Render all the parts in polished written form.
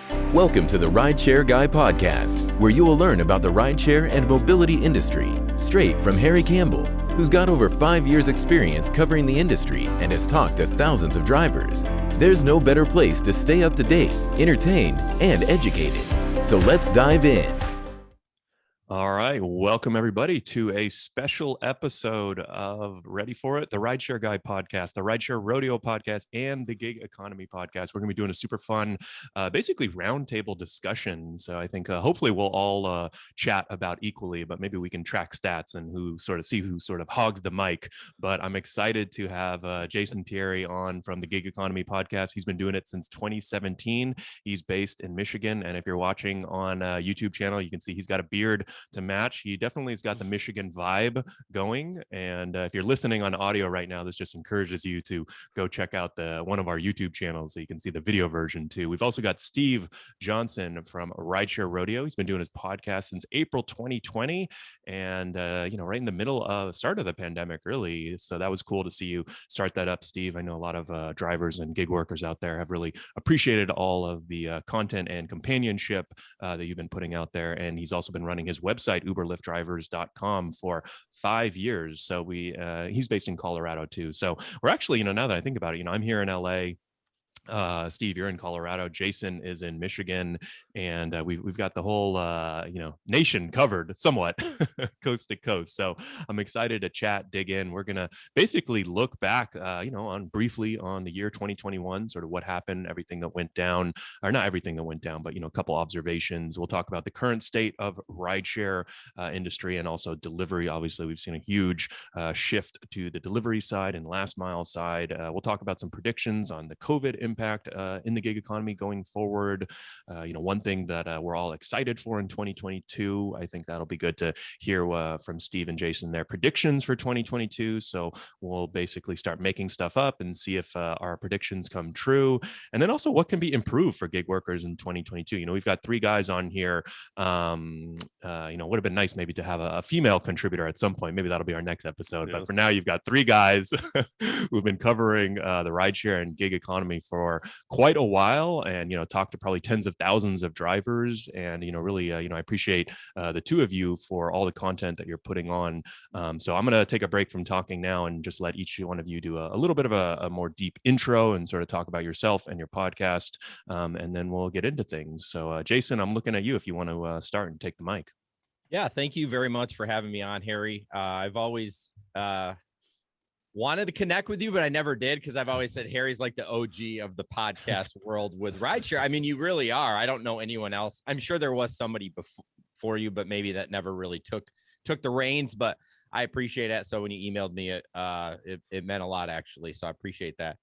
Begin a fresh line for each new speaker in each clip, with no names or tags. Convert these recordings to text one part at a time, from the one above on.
Welcome to the Rideshare Guy Podcast, where you will learn about the rideshare and mobility industry straight from Harry Campbell, who's got over 5 years experience covering the industry and has talked to thousands of drivers. There's no better place to stay up to date, entertained, and educated. So let's dive in.
All right. Welcome, everybody, to a special episode of Ready for It, the Rideshare Guy Podcast, the Rideshare Rodeo Podcast, and the Gig Economy Podcast. We're going to be doing a super fun, basically roundtable discussion. So I think hopefully we'll all chat about equally, but maybe we can track stats and who sort of hogs the mic. But I'm excited to have Jason Terri on from the Gig Economy Podcast. He's been doing it since 2017. He's based in Michigan. And if you're watching on YouTube channel, you can see he's got a beard to match. He definitely has got the Michigan vibe going. And if you're listening on audio right now, this just encourages you to go check out one of our YouTube channels so you can see the video version too. We've also got Steve Johnson from Rideshare Rodeo. He's been doing his podcast since April 2020 and right in the middle of start of the pandemic, really. So that was cool to see you start that up, Steve. I know a lot of drivers and gig workers out there have really appreciated all of the content and companionship that you've been putting out there. And he's also been running his website, uberliftdrivers.com, for 5 years. So he's based in Colorado too. So we're actually, now that I think about it, I'm here in LA. Steve, you're in Colorado. Jason is in Michigan, and we've got the whole nation covered somewhat, coast to coast. So I'm excited to chat, dig in. We're gonna basically look back, briefly on the year 2021, sort of what happened, everything that went down, or not everything that went down, but a couple observations. We'll talk about the current state of rideshare industry and also delivery. Obviously, we've seen a huge shift to the delivery side and last mile side. We'll talk about some predictions on the COVID impact in the gig economy going forward. One thing that we're all excited for in 2022, I think that'll be good to hear from Steve and Jason, their predictions for 2022. So we'll basically start making stuff up and see if our predictions come true. And then also what can be improved for gig workers in 2022. We've got 3 guys on here. Would have been nice maybe to have a female contributor at some point. Maybe that'll be our next episode. Yeah. But for now, you've got 3 guys who've been covering the rideshare and gig economy for quite a while, and talked to probably tens of thousands of drivers, and really I appreciate the 2 of you for all the content that you're putting on. So I'm going to take a break from talking now and just let each one of you do a little bit of a more deep intro and sort of talk about yourself and your podcast, and then we'll get into things. So Jason, I'm looking at you if you want to start and take the mic.
Yeah, thank you very much for having me on, Harry. I've always wanted to connect with you, but I never did, because I've always said Harry's like the OG of the podcast world with rideshare. I mean, you really are. I don't know anyone else. I'm sure there was somebody before you, but maybe that never really took the reins, but I appreciate it. So when you emailed me, it meant a lot, actually. So I appreciate that.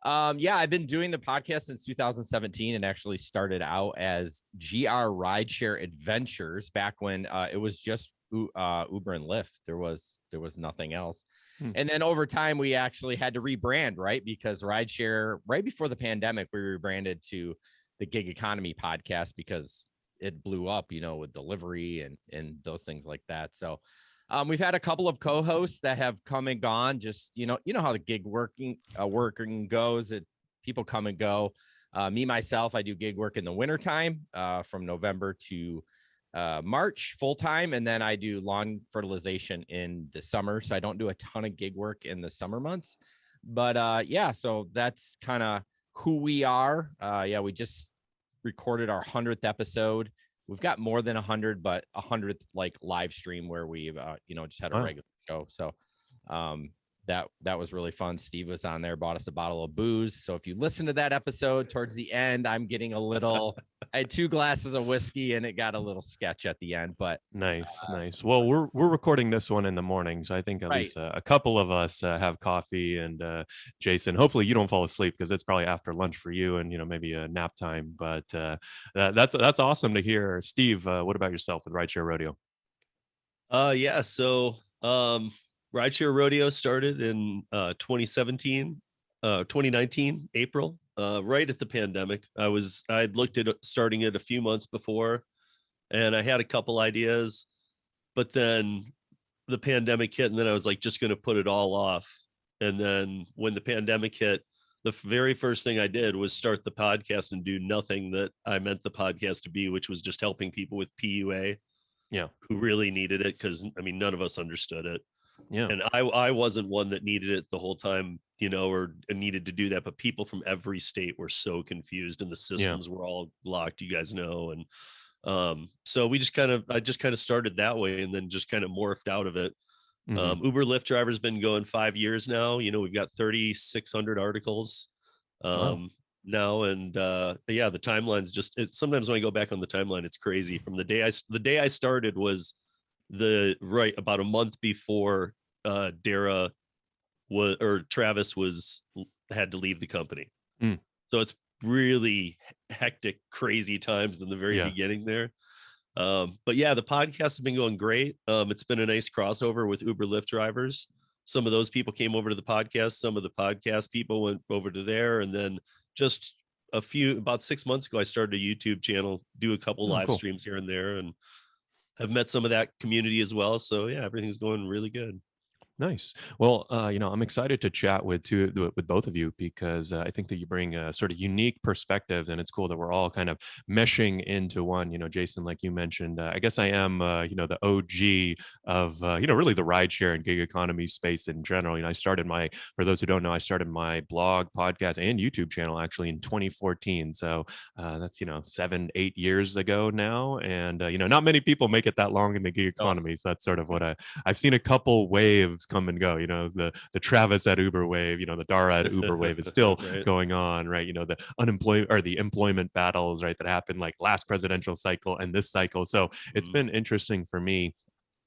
I've been doing the podcast since 2017 and actually started out as GR Rideshare Adventures back when it was just Uber and Lyft. There was nothing else. And then over time, we actually had to rebrand, right? Because rideshare, right before the pandemic, we rebranded to the Gig Economy Podcast because it blew up, with delivery and those things like that. So we've had a couple of co-hosts that have come and gone. Just, how the gig working goes. People come and go. Me, myself, I do gig work in the wintertime from November to March full time, and then I do lawn fertilization in the summer. So I don't do a ton of gig work in the summer months, but so that's kind of who we are. We just recorded our 100th episode. We've got more than 100, but 100th like live stream where we've just had a regular show. So that was really fun. Steve was on there, bought us a bottle of booze. So if you listen to that episode towards the end, I had 2 glasses of whiskey and it got a little sketch at the end, but
nice. Well, we're recording this one in the morning. So I think at least a couple of us have coffee, and Jason, hopefully you don't fall asleep because it's probably after lunch for you and, maybe a nap time, but that's awesome to hear. Steve, what about yourself with Rideshare Rodeo?
So Rideshare Rodeo started in 2019, April, right at the pandemic. I'd looked at starting it a few months before, and I had a couple ideas, but then the pandemic hit, and then I was like, just going to put it all off. And then when the pandemic hit, the very first thing I did was start the podcast and do nothing that I meant the podcast to be, which was just helping people with PUA.
Yeah.
Who really needed it. Cause I mean, none of us understood it.
Yeah.
And I wasn't one that needed it the whole time, you know, or needed to do that. But people from every state were so confused and the systems were all locked, you guys know. And so I just kind of started that way and then just kind of morphed out of it. Uber Lyft driver's been going 5 years now. You know, we've got 3,600 articles now. And yeah, the timeline's just, sometimes when I go back on the timeline, it's crazy. From the day I started was about a month before Travis had to leave the company. So it's really hectic, crazy times in the very beginning there. But yeah, the podcast has been going great. It's been a nice crossover with Uber Lyft drivers. Some of those people came over to the podcast. Some of the podcast people went over to there. And then just about 6 months ago, I started a YouTube channel, do a couple live streams here and there, and have met some of that community as well. So yeah, everything's going really good.
Nice. Well, you know, I'm excited to chat with both of you because I think that you bring a sort of unique perspective, and it's cool that we're all kind of meshing into one. You know, Jason, like you mentioned, I guess I am, you know, the OG of, you know, really the rideshare and gig economy space in general. You know, for those who don't know, I started my blog, podcast, and YouTube channel actually in 2014. So that's, you know, 7-8 years ago now, and you know, not many people make it that long in the gig economy. So that's sort of what I've seen a couple waves come and go. You know, the Travis at Uber wave, you know, the Dara at Uber wave is still going on, right? You know, the employment battles, right, that happened like last presidential cycle and this cycle. So it's been interesting for me,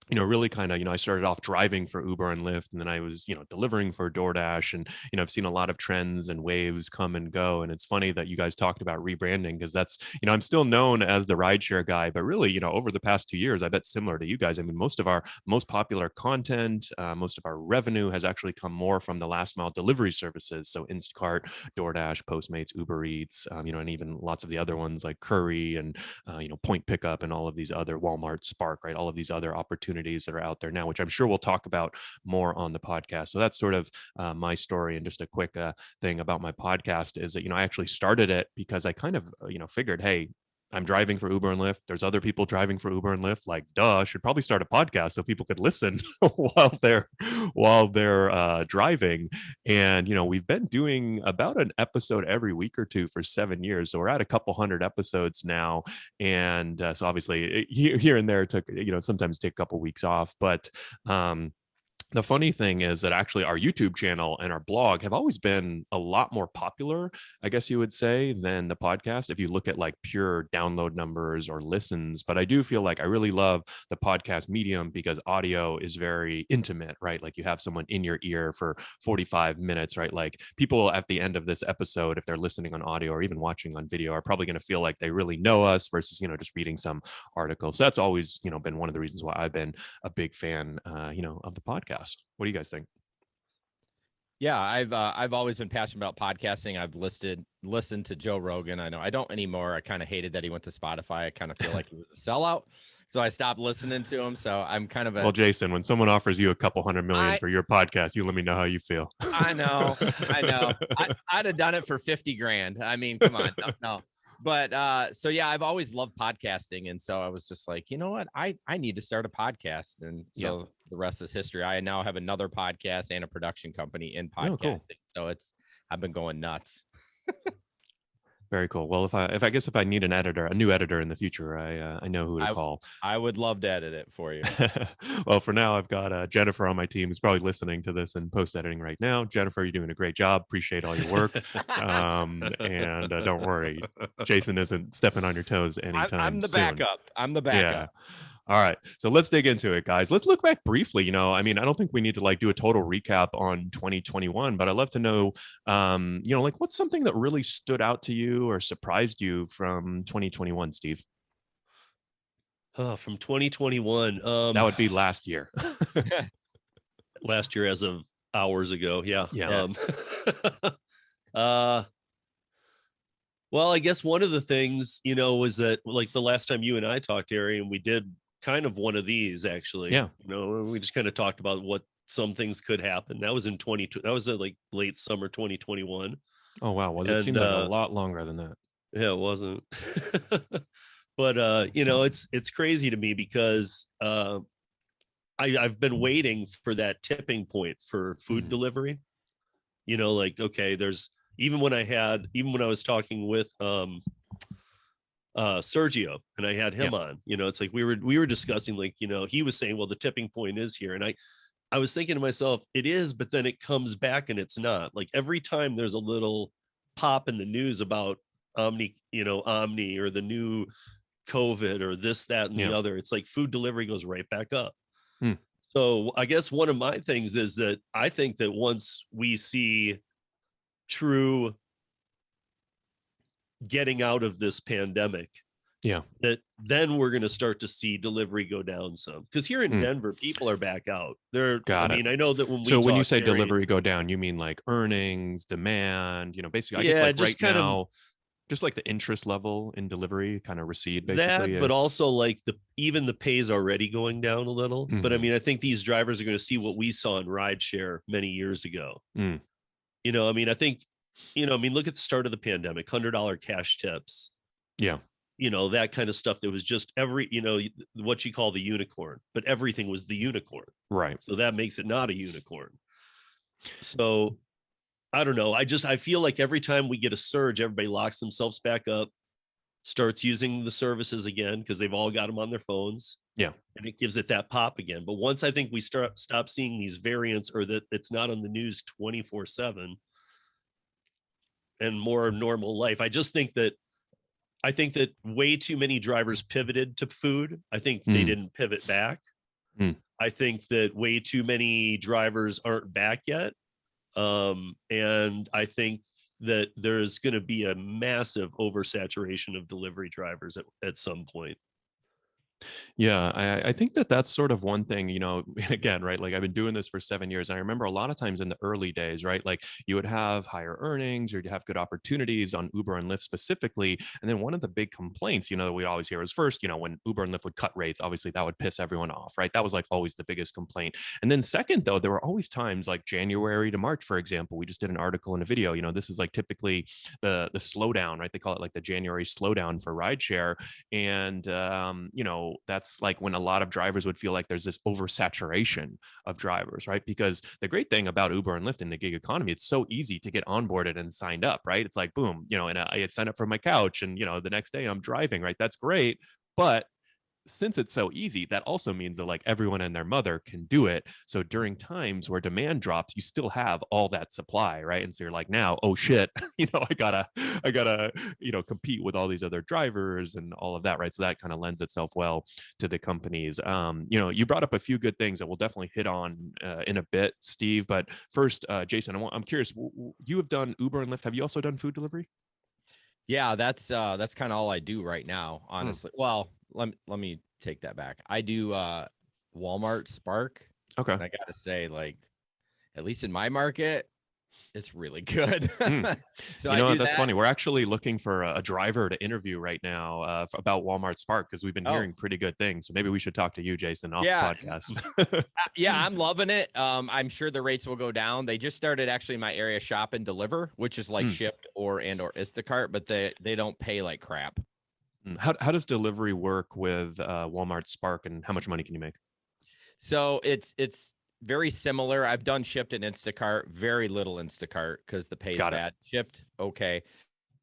you know, really kind of, you know, I started off driving for Uber and Lyft, and then I was, you know, delivering for Doordash, and, you know, I've seen a lot of trends and waves come and go. And it's funny that you guys talked about rebranding, because that's, you know, I'm still known as the rideshare guy, but really, you know, over the past 2 years, I bet similar to you guys, I mean, most of our most popular content, most of our revenue has actually come more from the last mile delivery services. So Instacart, Doordash, Postmates, Uber Eats, you know, and even lots of the other ones like Curry and, you know, Point Pickup and all of these other, Walmart, Spark, right? All of these other opportunities that are out there now, which I'm sure we'll talk about more on the podcast. So that's sort of my story. And just a quick thing about my podcast is that, you know, I actually started it because I kind of, you know, figured, hey, I'm driving for Uber and Lyft. There's other people driving for Uber and Lyft. Like, duh, should probably start a podcast so people could listen while they're driving. And, you know, we've been doing about an episode every week or two for 7 years. So we're at a couple hundred episodes now. And so obviously here and there it took, you know, sometimes take a couple weeks off, but the funny thing is that actually our YouTube channel and our blog have always been a lot more popular, I guess you would say, than the podcast, if you look at like pure download numbers or listens. But I do feel like I really love the podcast medium because audio is very intimate, right? Like you have someone in your ear for 45 minutes, right? Like people at the end of this episode, if they're listening on audio or even watching on video, are probably going to feel like they really know us versus, you know, just reading some article. So that's always, you know, been one of the reasons why I've been a big fan, you know, of the podcast. What do you guys think?
Yeah, I've always been passionate about podcasting. I've listened to Joe Rogan. I know I don't anymore. I kind of hated that he went to Spotify. I kind of feel like he was a sellout, so I stopped listening to him. So I'm kind of
well, Jason, when someone offers you a couple $100 million for your podcast, you let me know how you feel.
I know. I'd have done it for 50 grand. I mean, come on, no. But so yeah, I've always loved podcasting, and so I was just like, you know what, I need to start a podcast, and so the rest is history. I now have another podcast and a production company in podcasting. So I've been going nuts.
Very cool. Well, if I need a new editor in the future, I know who to call.
I would love to edit it for you.
Well, for now, I've got Jennifer on my team who's probably listening to this and post editing right now. Jennifer, you're doing a great job. Appreciate all your work. And don't worry, Jason isn't stepping on your toes anytime
I'm the
soon.
backup. I'm the backup.
Yeah. All right. So let's dig into it, guys. Let's look back briefly. You know, I mean, I don't think we need to like do a total recap on 2021, but I'd love to know, you know, like what's something that really stood out to you or surprised you from 2021, Steve?
From 2021.
That would be last year.
Last year as of hours ago. Yeah. Well, I guess one of the things, you know, was that like the last time you and I talked, Harry, and we did kind of one of these actually.
Yeah.
You know, we just kind of talked about what some things could happen. That was in that was like late summer 2021.
Oh, wow. Well, it seems like a lot longer than that.
Yeah, it wasn't. But it's crazy to me because I've been waiting for that tipping point for food delivery. Like, okay, there's even when I was talking with Sergio and I had him on, it's like we were discussing, like, he was saying, well, the tipping point is here. And I was thinking to myself, it is, but then it comes back and it's not. Like every time there's a little pop in the news about Omni or the new COVID or this, that, and the other, it's like food delivery goes right back up. So I guess one of my things is that I think that once we see true getting out of this pandemic, that then we're going to start to see delivery go down some. Because here in Denver, people are back out. I know that when
you say delivery go down, you mean like earnings, demand, basically, I guess like right now, just like the interest level in delivery kind of recede, basically.
That, but also like even the pay is already going down a little. But I mean, I think these drivers are going to see what we saw in rideshare many years ago. I think, look at the start of the pandemic, $100 cash tips. Yeah. That kind of stuff that was just what you call the unicorn, but everything was the unicorn. Right. So that makes it not a unicorn. So I don't know. I feel like every time we get a surge, everybody locks themselves back up, starts using the services again because they've all got them on their phones. Yeah. And it gives it that pop again. But once I think we stop seeing these variants, or that it's not on the news 24/7 and more normal life, I think that way too many drivers pivoted to food. I think they didn't pivot back. I think that way too many drivers aren't back yet. And I think that there's going to be a massive oversaturation of delivery drivers at some point.
Yeah, I think that's sort of one thing, again, right? Like I've been doing this for 7 years. And I remember a lot of times in the early days, right? Like you would have higher earnings, or you'd have good opportunities on Uber and Lyft specifically. And then one of the big complaints, that we always hear was first, when Uber and Lyft would cut rates, obviously that would piss everyone off, right? That was like always the biggest complaint. And then second, though, there were always times like January to March, for example. We just did an article and a video, this is like typically the slowdown, right? They call it like the January slowdown for rideshare. And, that's like when a lot of drivers would feel like there's this oversaturation of drivers, right? Because the great thing about Uber and Lyft in the gig economy, it's so easy to get onboarded and signed up, right? It's like, boom, and I signed up from my couch and, the next day I'm driving, right? That's great. But since it's so easy, that also means that like everyone and their mother can do it. So during times where demand drops, you still have all that supply, right? And so you're like, now, oh shit, I gotta, compete with all these other drivers and all of that, right? So that kind of lends itself well to the companies. You brought up a few good things that we'll definitely hit on in a bit, Steve. But first, Jason, I'm curious. You have done Uber and Lyft. Have you also done food delivery?
Yeah, that's kind of all I do right now, honestly. Well, let me take that back. I do Walmart Spark. Okay. And I gotta say, like, at least in my market, it's really good. So
that's funny. We're actually looking for a driver to interview right now about Walmart Spark, because we've been hearing pretty good things. So maybe we should talk to you, Jason, off the podcast.
Yeah, I'm loving it. I'm sure the rates will go down. They just started actually in my area Shop and Deliver, which is like Shipt or Instacart, but they don't pay like crap.
How does delivery work with Walmart Spark, and how much money can you make?
So it's very similar. I've done Shipt and Instacart, very little Instacart because the pay is bad. Shipt, okay.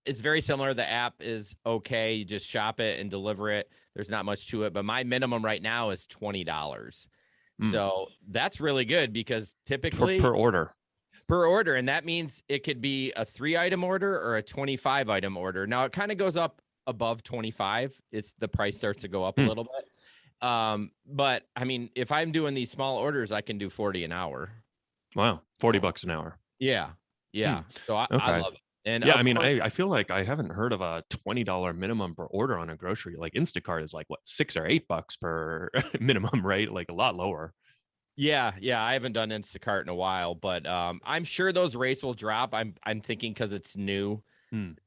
It's very similar. The app is okay. You just shop it and deliver it. There's not much to it, but my minimum right now is $20. So that's really good because typically
per order.
And that means it could be a 3-item order or a 25-item order. Now it kind of goes up above 25. The price starts to go up a little bit. But I mean, if I'm doing these small orders, I can do 40 an hour.
Wow. $40 an hour.
Yeah. So I love it. And
yeah, I mean, I feel like I haven't heard of a $20 minimum per order on a grocery. Like Instacart is like what, $6 or $8 per minimum, right? Like a lot lower.
Yeah. I haven't done Instacart in a while, but I'm sure those rates will drop. I'm thinking because it's new. And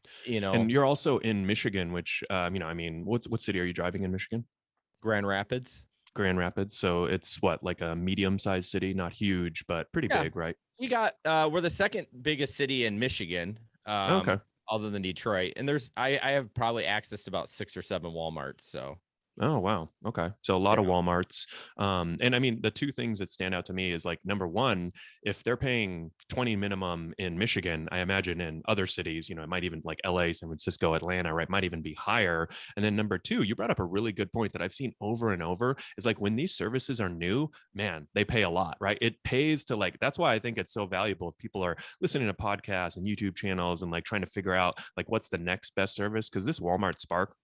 you're also in Michigan, which what city are you driving in Michigan?
Grand Rapids.
So it's what, like a medium-sized city, not huge, but pretty big, right?
We're the second biggest city in Michigan.
Okay.
other than Detroit. And I have probably access to about 6 or 7 Walmarts. So
Oh, wow. Okay. So a lot of
Yeah.
Walmarts. And I mean, the two things that stand out to me is like, number one, if they're paying 20 minimum in Michigan, I imagine in other cities, it might even like LA, San Francisco, Atlanta, right, might even be higher. And then number two, you brought up a really good point that I've seen over and over is like when these services are new, man, they pay a lot, right? It pays to like, that's why I think it's so valuable if people are listening to podcasts and YouTube channels and like trying to figure out like what's the next best service. Because this Walmart Spark,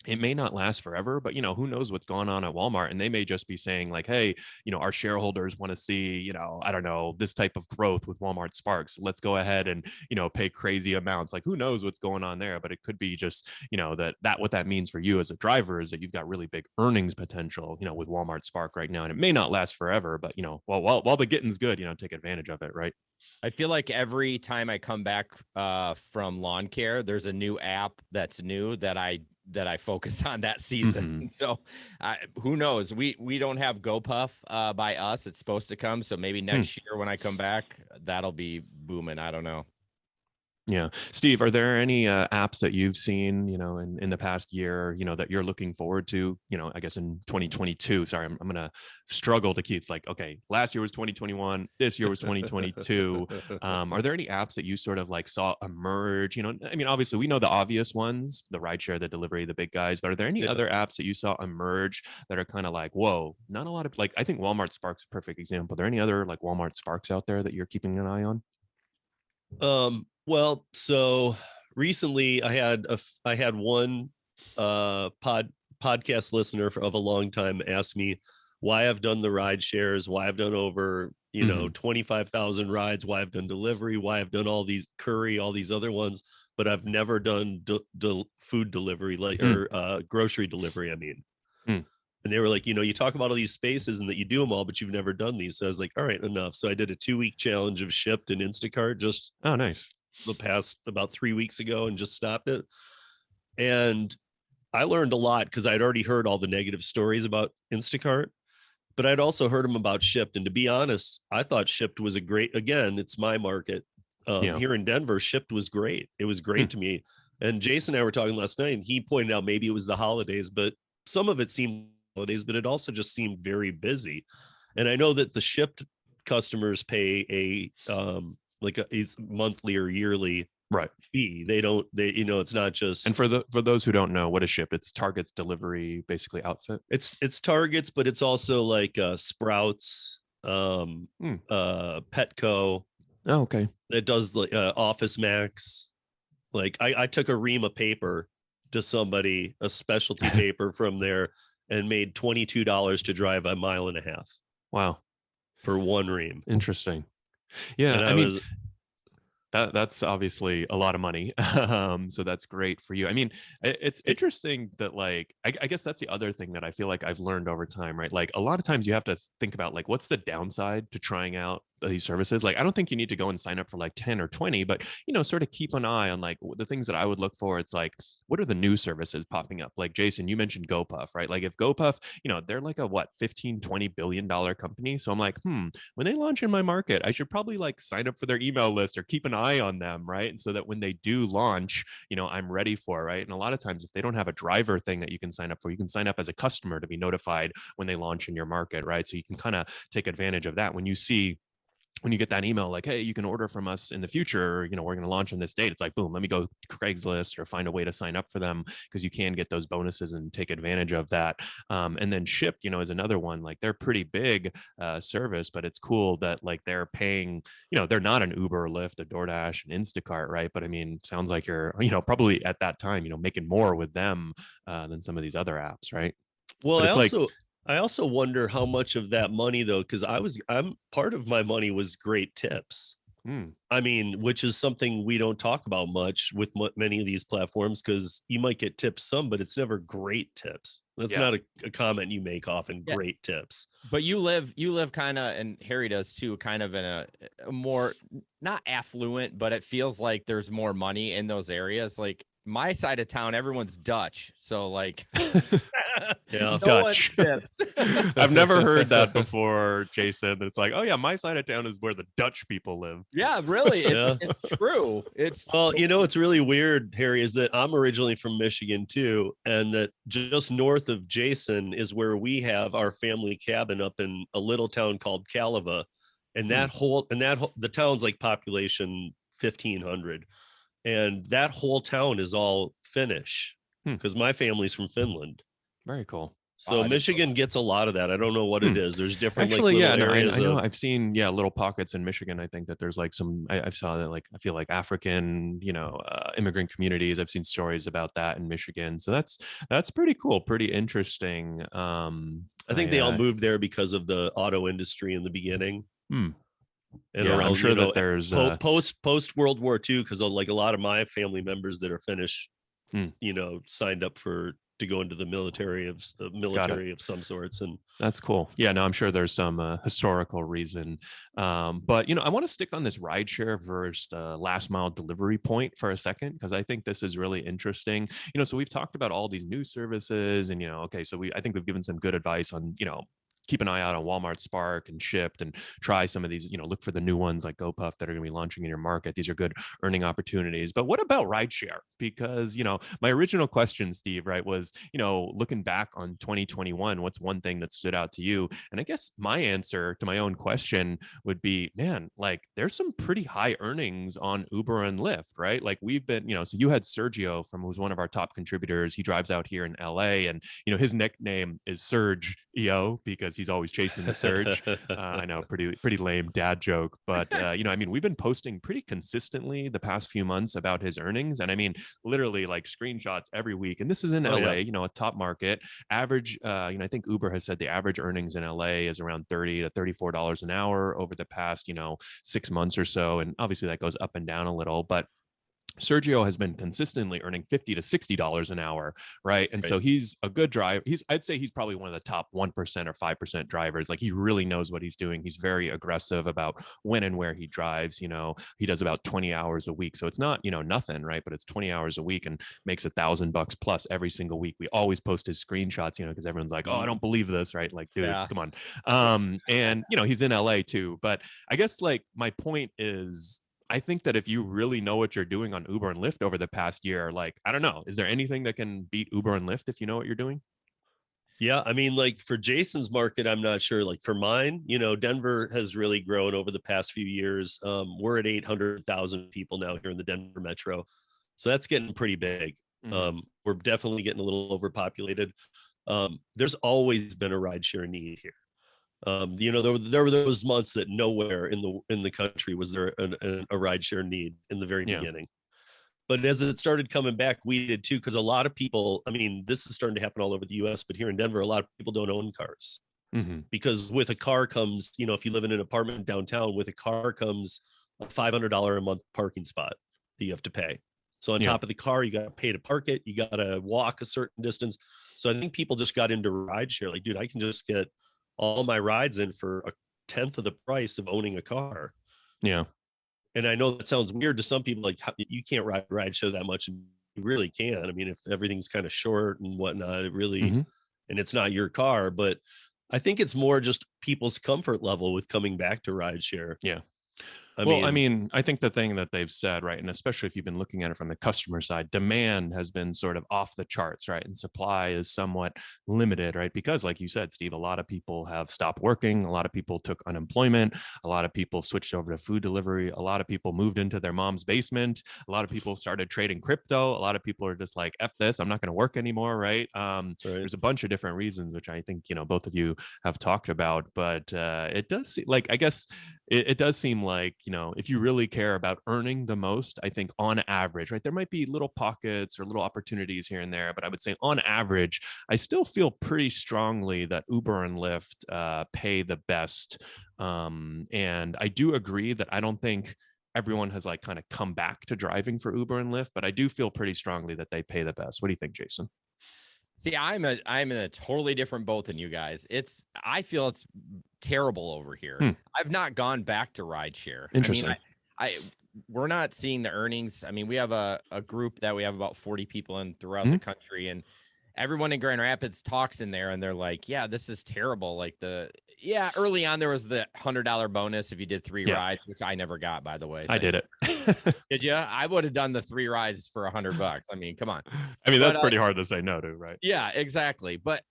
it may not last forever, but who knows what's going on at Walmart, and they may just be saying like, hey, our shareholders want to see, I don't know, this type of growth with Walmart Sparks. Let's go ahead and, pay crazy amounts. Like, who knows what's going on there, but it could be just, that what that means for you as a driver is that you've got really big earnings potential, with Walmart Spark right now. And it may not last forever, but, while the getting's good, take advantage of it. Right.
I feel like every time I come back from lawn care, there's a new app that's new that I focus on that season. So who knows? We don't have GoPuff by us. It's supposed to come. So maybe next year when I come back, that'll be booming. I don't know.
Yeah. Steve, are there any apps that you've seen, in the past year, that you're looking forward to, I guess in 2022? Sorry, I'm going to struggle to keep. It's like, okay, last year was 2021. This year was 2022. Are there any apps that you sort of like saw emerge? I mean, obviously we know the obvious ones, the rideshare, the delivery, the big guys, but are there any other apps that you saw emerge that are kind of like, whoa, not a lot of like, I think Walmart Spark's a perfect example. Are there any other like Walmart Sparks out there that you're keeping an eye on?
Well, so recently I had one podcast listener of a long time ask me why I've done the ride shares, why I've done over 25,000 rides, why I've done delivery, why I've done all these Curry, all these other ones, but I've never done food delivery or grocery delivery. I mean. And they were like, you talk about all these spaces and that you do them all, but you've never done these. So I was like, all right, enough. So I did a 2-week challenge of Shipt and Instacart just
nice.
The past about 3 weeks ago and just stopped it. And I learned a lot because I'd already heard all the negative stories about Instacart, but I'd also heard them about Shipt. And to be honest, I thought Shipt was again, it's my market. Here in Denver, Shipt was great. It was great to me. And Jason and I were talking last night and he pointed out maybe it was the holidays, but some of it seemed holidays, but it also just seemed very busy. And I know that the Shipt customers pay a monthly or yearly fee. It's not just. And
for those who don't know, what is Shipt? It's Target's delivery basically outfit.
It's Target's, but it's also like Sprouts, Petco.
Oh, okay.
It does like Office Max. Like I took a ream of paper to somebody, a specialty paper from there, and made $22 to drive 1.5 miles.
Wow.
For one ream.
Interesting. Yeah. I mean, that's obviously a lot of money. So that's great for you. I mean, it's interesting that like, I guess that's the other thing that I feel like I've learned over time, right? Like a lot of times you have to think about like, what's the downside to trying out these services? Like, I don't think you need to go and sign up for like 10 or 20, but, sort of keep an eye on like the things that I would look for. It's like, what are the new services popping up? Like Jason, you mentioned GoPuff, right? Like if GoPuff, they're like a $15-20 billion company. So I'm like, when they launch in my market, I should probably like sign up for their email list or keep an eye on them, right? And so that when they do launch, I'm ready for, right? And a lot of times if they don't have a driver thing that you can sign up for, you can sign up as a customer to be notified when they launch in your market, right? So you can kind of take advantage of that. When you get that email like, hey, you can order from us in the future, we're going to launch on this date. It's like, boom, let me go to Craigslist or find a way to sign up for them because you can get those bonuses and take advantage of that. And then Shipt, is another one. Like they're pretty big service, but it's cool that like they're paying, they're not an Uber or Lyft, a Doordash, an Instacart, right? But I mean, sounds like you're, probably at that time, making more with them than some of these other apps, right?
Well, I also wonder how much of that money though, because I'm part of my money was great tips. I mean, which is something we don't talk about much with many of these platforms because you might get tips some, but it's never great tips. That's not a comment you make often. Great tips.
But you live kind of, and Harry does too, kind of in a more not affluent, but it feels like there's more money in those areas. Like my side of town, everyone's Dutch. So like
Yeah.
Dutch. I've never heard that before, Jason. It's like, oh yeah, my side of town is where the Dutch people live.
Yeah, really.
Yeah.
It's true. It's
Well, you know, what's really weird, Harry, is that I'm originally from Michigan too. And that just north of Jason is where we have our family cabin up in a little town called Calava. And the town's like population 1,500. And that whole town is all Finnish because my family's from Finland.
Very cool.
So Michigan gets a lot of that. I don't know what it is. There's different
actually,
like, little areas
I know I've seen little pockets in Michigan. I think that there's like some I saw that like I feel like African immigrant communities. I've seen stories about that in Michigan. So that's pretty cool, pretty interesting.
I think they all moved there because of the auto industry in the beginning.
And
around,
I'm sure that there's
post World War II, because like a lot of my family members that are Finnish, signed up to go into the military of some sorts. And
that's cool. Yeah, no, I'm sure there's some historical reason. But I want to stick on this rideshare versus last mile delivery point for a second, because I think this is really interesting. So we've talked about all these new services and, so I think we've given some good advice on, keep an eye out on Walmart Spark and Shipt and try some of these, look for the new ones like GoPuff that are going to be launching in your market. These are good earning opportunities. But what about rideshare? Because, my original question, Steve, right, was, looking back on 2021, what's one thing that stood out to you? And I guess my answer to my own question would be, man, like there's some pretty high earnings on Uber and Lyft, right? Like we've been, so you had Sergio who's one of our top contributors. He drives out here in LA and, his nickname is Surge EO because he's always chasing the surge. I know, pretty lame dad joke, but we've been posting pretty consistently the past few months about his earnings, and literally like screenshots every week. And this is in LA, a top market. Average, I think Uber has said the average earnings in LA is around $30 to $34 an hour over the past 6 months or so, and obviously that goes up and down a little, but Sergio has been consistently earning $50 to $60 an hour, right? And so he's a good driver. I'd say he's probably one of the top 1% or 5% drivers. Like he really knows what he's doing. He's very aggressive about when and where he drives. He does about 20 hours a week. So it's not, nothing, right? But it's 20 hours a week and makes $1,000 plus every single week. We always post his screenshots, because everyone's like, oh, I don't believe this, right? Like, dude, come on. And, he's in LA too. But I guess like my point is, I think that if you really know what you're doing on Uber and Lyft over the past year, like, I don't know, is there anything that can beat Uber and Lyft if you know what you're doing?
Yeah. Like for Jason's market, I'm not sure. Like for mine, Denver has really grown over the past few years. We're at 800,000 people now here in the Denver metro. So that's getting pretty big. We're definitely getting a little overpopulated. There's always been a rideshare need here. There were those months that nowhere in the country was there a rideshare need in the very beginning. But as it started coming back, we did too, because a lot of people, this is starting to happen all over the US, but here in Denver, a lot of people don't own cars. Because with a car comes, if you live in an apartment downtown, with a car comes a $500 a month parking spot that you have to pay. So on top of the car, you got to pay to park it. You got to walk a certain distance. So I think people just got into rideshare. Like, dude, I can just get all my rides in for 1/10 of the price of owning a car. Yeah. And I know that sounds weird to some people, like you can't ride show that much. And you really can. If everything's kind of short and whatnot, it really, and it's not your car, but I think it's more just people's comfort level with coming back to rideshare.
Yeah. I think the thing that they've said, right, and especially if you've been looking at it from the customer side, demand has been sort of off the charts, right? And supply is somewhat limited, right? Because like you said, Steve, a lot of people have stopped working. A lot of people took unemployment. A lot of people switched over to food delivery. A lot of people moved into their mom's basement. A lot of people started trading crypto. A lot of people are just like, F this, I'm not going to work anymore, right? There's a bunch of different reasons, which I think, both of you have talked about, but it does seem like, I guess it does seem like, if you really care about earning the most, I think on average, right, there might be little pockets or little opportunities here and there, but I would say on average, I still feel pretty strongly that Uber and Lyft pay the best. And I do agree that I don't think everyone has like kind of come back to driving for Uber and Lyft, but I do feel pretty strongly that they pay the best. What do you think, Jason?
See, I'm in a totally different boat than you guys. I feel it's terrible over here. I've not gone back to rideshare.
Interesting.
We're not seeing the earnings. We have a group that we have about 40 people in throughout the country, and everyone in Grand Rapids talks in there and they're like, yeah, this is terrible. Like early on there was the $100 bonus if you did 3 rides, which I never got, by the way.
I did it.
Did you? I would have done the 3 rides for $100. I mean, come on.
I mean, that's pretty hard to say no to, right?
Yeah, exactly. But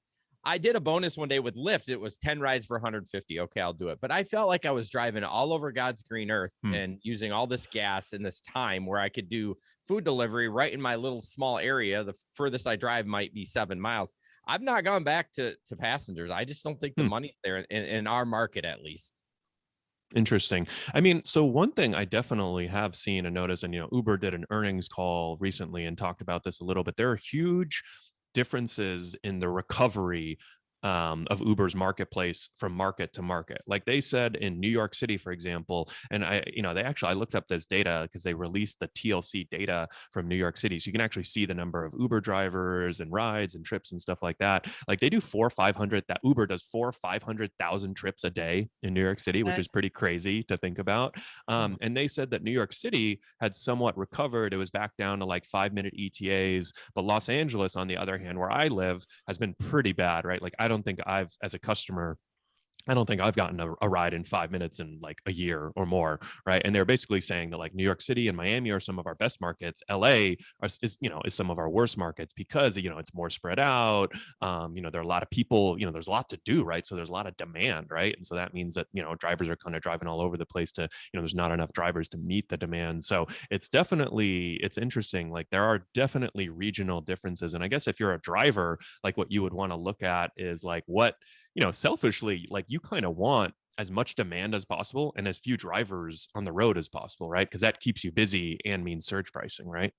I did a bonus one day with Lyft. It was 10 rides for 150. Okay, I'll do it. But I felt like I was driving all over God's green earth and using all this gas in this time where I could do food delivery right in my little small area. The furthest I drive might be 7 miles. I've not gone back to passengers. I just don't think the money's there in our market, at least.
Interesting. I mean, so one thing I definitely have seen and noticed, and, Uber did an earnings call recently and talked about this a little bit. There are huge differences in the recovery of Uber's marketplace from market to market. Like they said in New York City, for example, and I looked up this data because they released the TLC data from New York City. So you can actually see the number of Uber drivers and rides and trips and stuff like that. Like they do 400,000 that Uber does 500,000 trips a day in New York City, which is pretty crazy to think about. And they said that New York City had somewhat recovered. It was back down to like 5-minute ETAs, but Los Angeles, on the other hand, where I live, has been pretty bad, right? Like I don't think I've, as a customer, I don't think I've gotten a ride in 5 minutes in like a year or more, right? And they're basically saying that like New York City and Miami are some of our best markets. LA is some of our worst markets because it's more spread out. There are a lot of people. There's a lot to do, right? So there's a lot of demand, right? And so that means that drivers are kind of driving all over the place to there's not enough drivers to meet the demand. So it's interesting. Like there are definitely regional differences, and I guess if you're a driver, like what you would want to look at is like what. Selfishly, like you kind of want as much demand as possible and as few drivers on the road as possible, right? Because that keeps you busy and means surge pricing, right?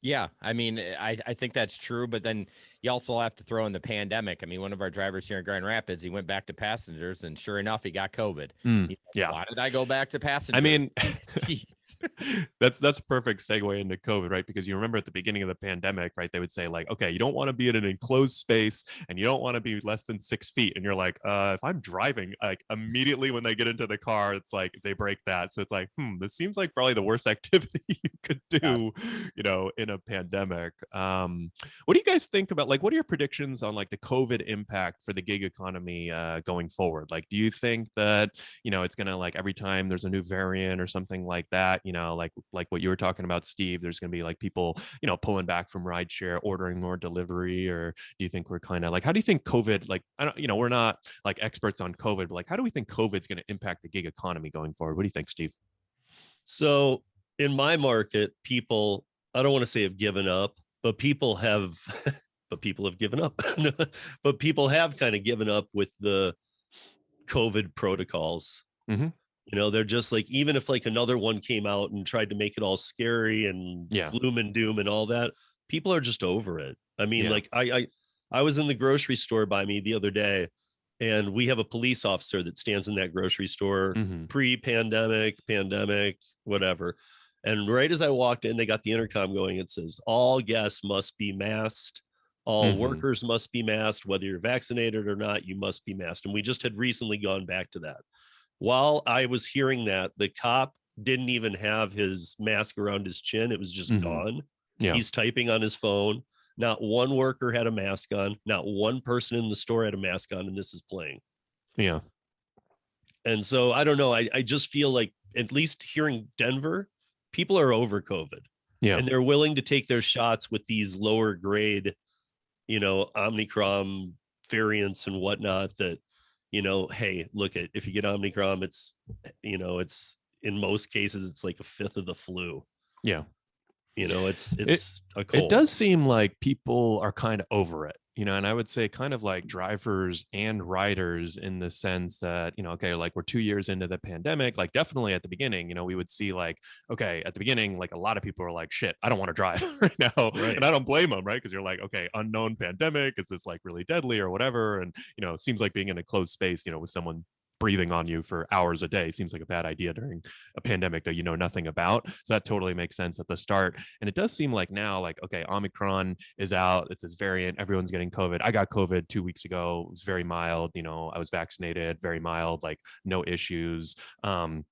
Yeah, I mean, I think that's true, but then you also have to throw in the pandemic. I mean, one of our drivers here in Grand Rapids, he went back to passengers, and sure enough, he got COVID.
Yeah.
Why did I go back to passengers?
I mean, that's a perfect segue into COVID, right? Because you remember at the beginning of the pandemic, right? They would say like, okay, you don't want to be in an enclosed space and you don't want to be less than 6 feet. And you're like, if I'm driving, like immediately when they get into the car, it's like they break that. So it's like, this seems like probably the worst activity you could do, in a pandemic. What do you guys think about, like, what are your predictions on like the COVID impact for the gig economy going forward? Like, do you think that, it's going to, like, every time there's a new variant or something like that, like what you were talking about, Steve, there's going to be like people, pulling back from rideshare, ordering more delivery? Or do you think we're kind of like, how do you think COVID, like, I don't, we're not like experts on COVID, but like, how do we think COVID's going to impact the gig economy going forward? What do you think, Steve?
So in my market, people, I don't want to say have given up, but people have, given up, but people have kind of given up with the COVID protocols. They're just like, even if like another one came out and tried to make it all scary and gloom and doom and all that, people are just over it. I mean, like I was in the grocery store by me the other day, and we have a police officer that stands in that grocery store, pre-pandemic, pandemic, whatever. And right as I walked in, they got the intercom going. It says, all guests must be masked. All workers must be masked. Whether you're vaccinated or not, you must be masked. And we just had recently gone back to that. While I was hearing that, the cop didn't even have his mask around his chin. It was just gone. Yeah. He's typing on his phone. Not one worker had a mask on. Not one person in the store had a mask on, and this is playing.
Yeah.
And so I don't know. I just feel like, at least here in Denver, people are over COVID. Yeah. And they're willing to take their shots with these lower grade, Omicron variants and whatnot that, hey, look, if you get Omicron, it's, it's in most cases, it's like a fifth of the flu.
Yeah.
It's a cold.
It does seem like people are kind of over it, and I would say kind of like drivers and riders, in the sense that, okay, like we're 2 years into the pandemic, like definitely at the beginning, we would see like, okay, at the beginning, like a lot of people are like, shit, I don't want to drive right now. Right. And I don't blame them, right? Because you're like, okay, unknown pandemic, is this like really deadly or whatever? And, it seems like being in a closed space, with someone breathing on you for hours a day seems like a bad idea during a pandemic that you know nothing about. So that totally makes sense at the start. And it does seem like now, like, okay, Omicron is out. It's this variant. Everyone's getting COVID. I got COVID 2 weeks ago. It was very mild. I was vaccinated, very mild, like no issues. And,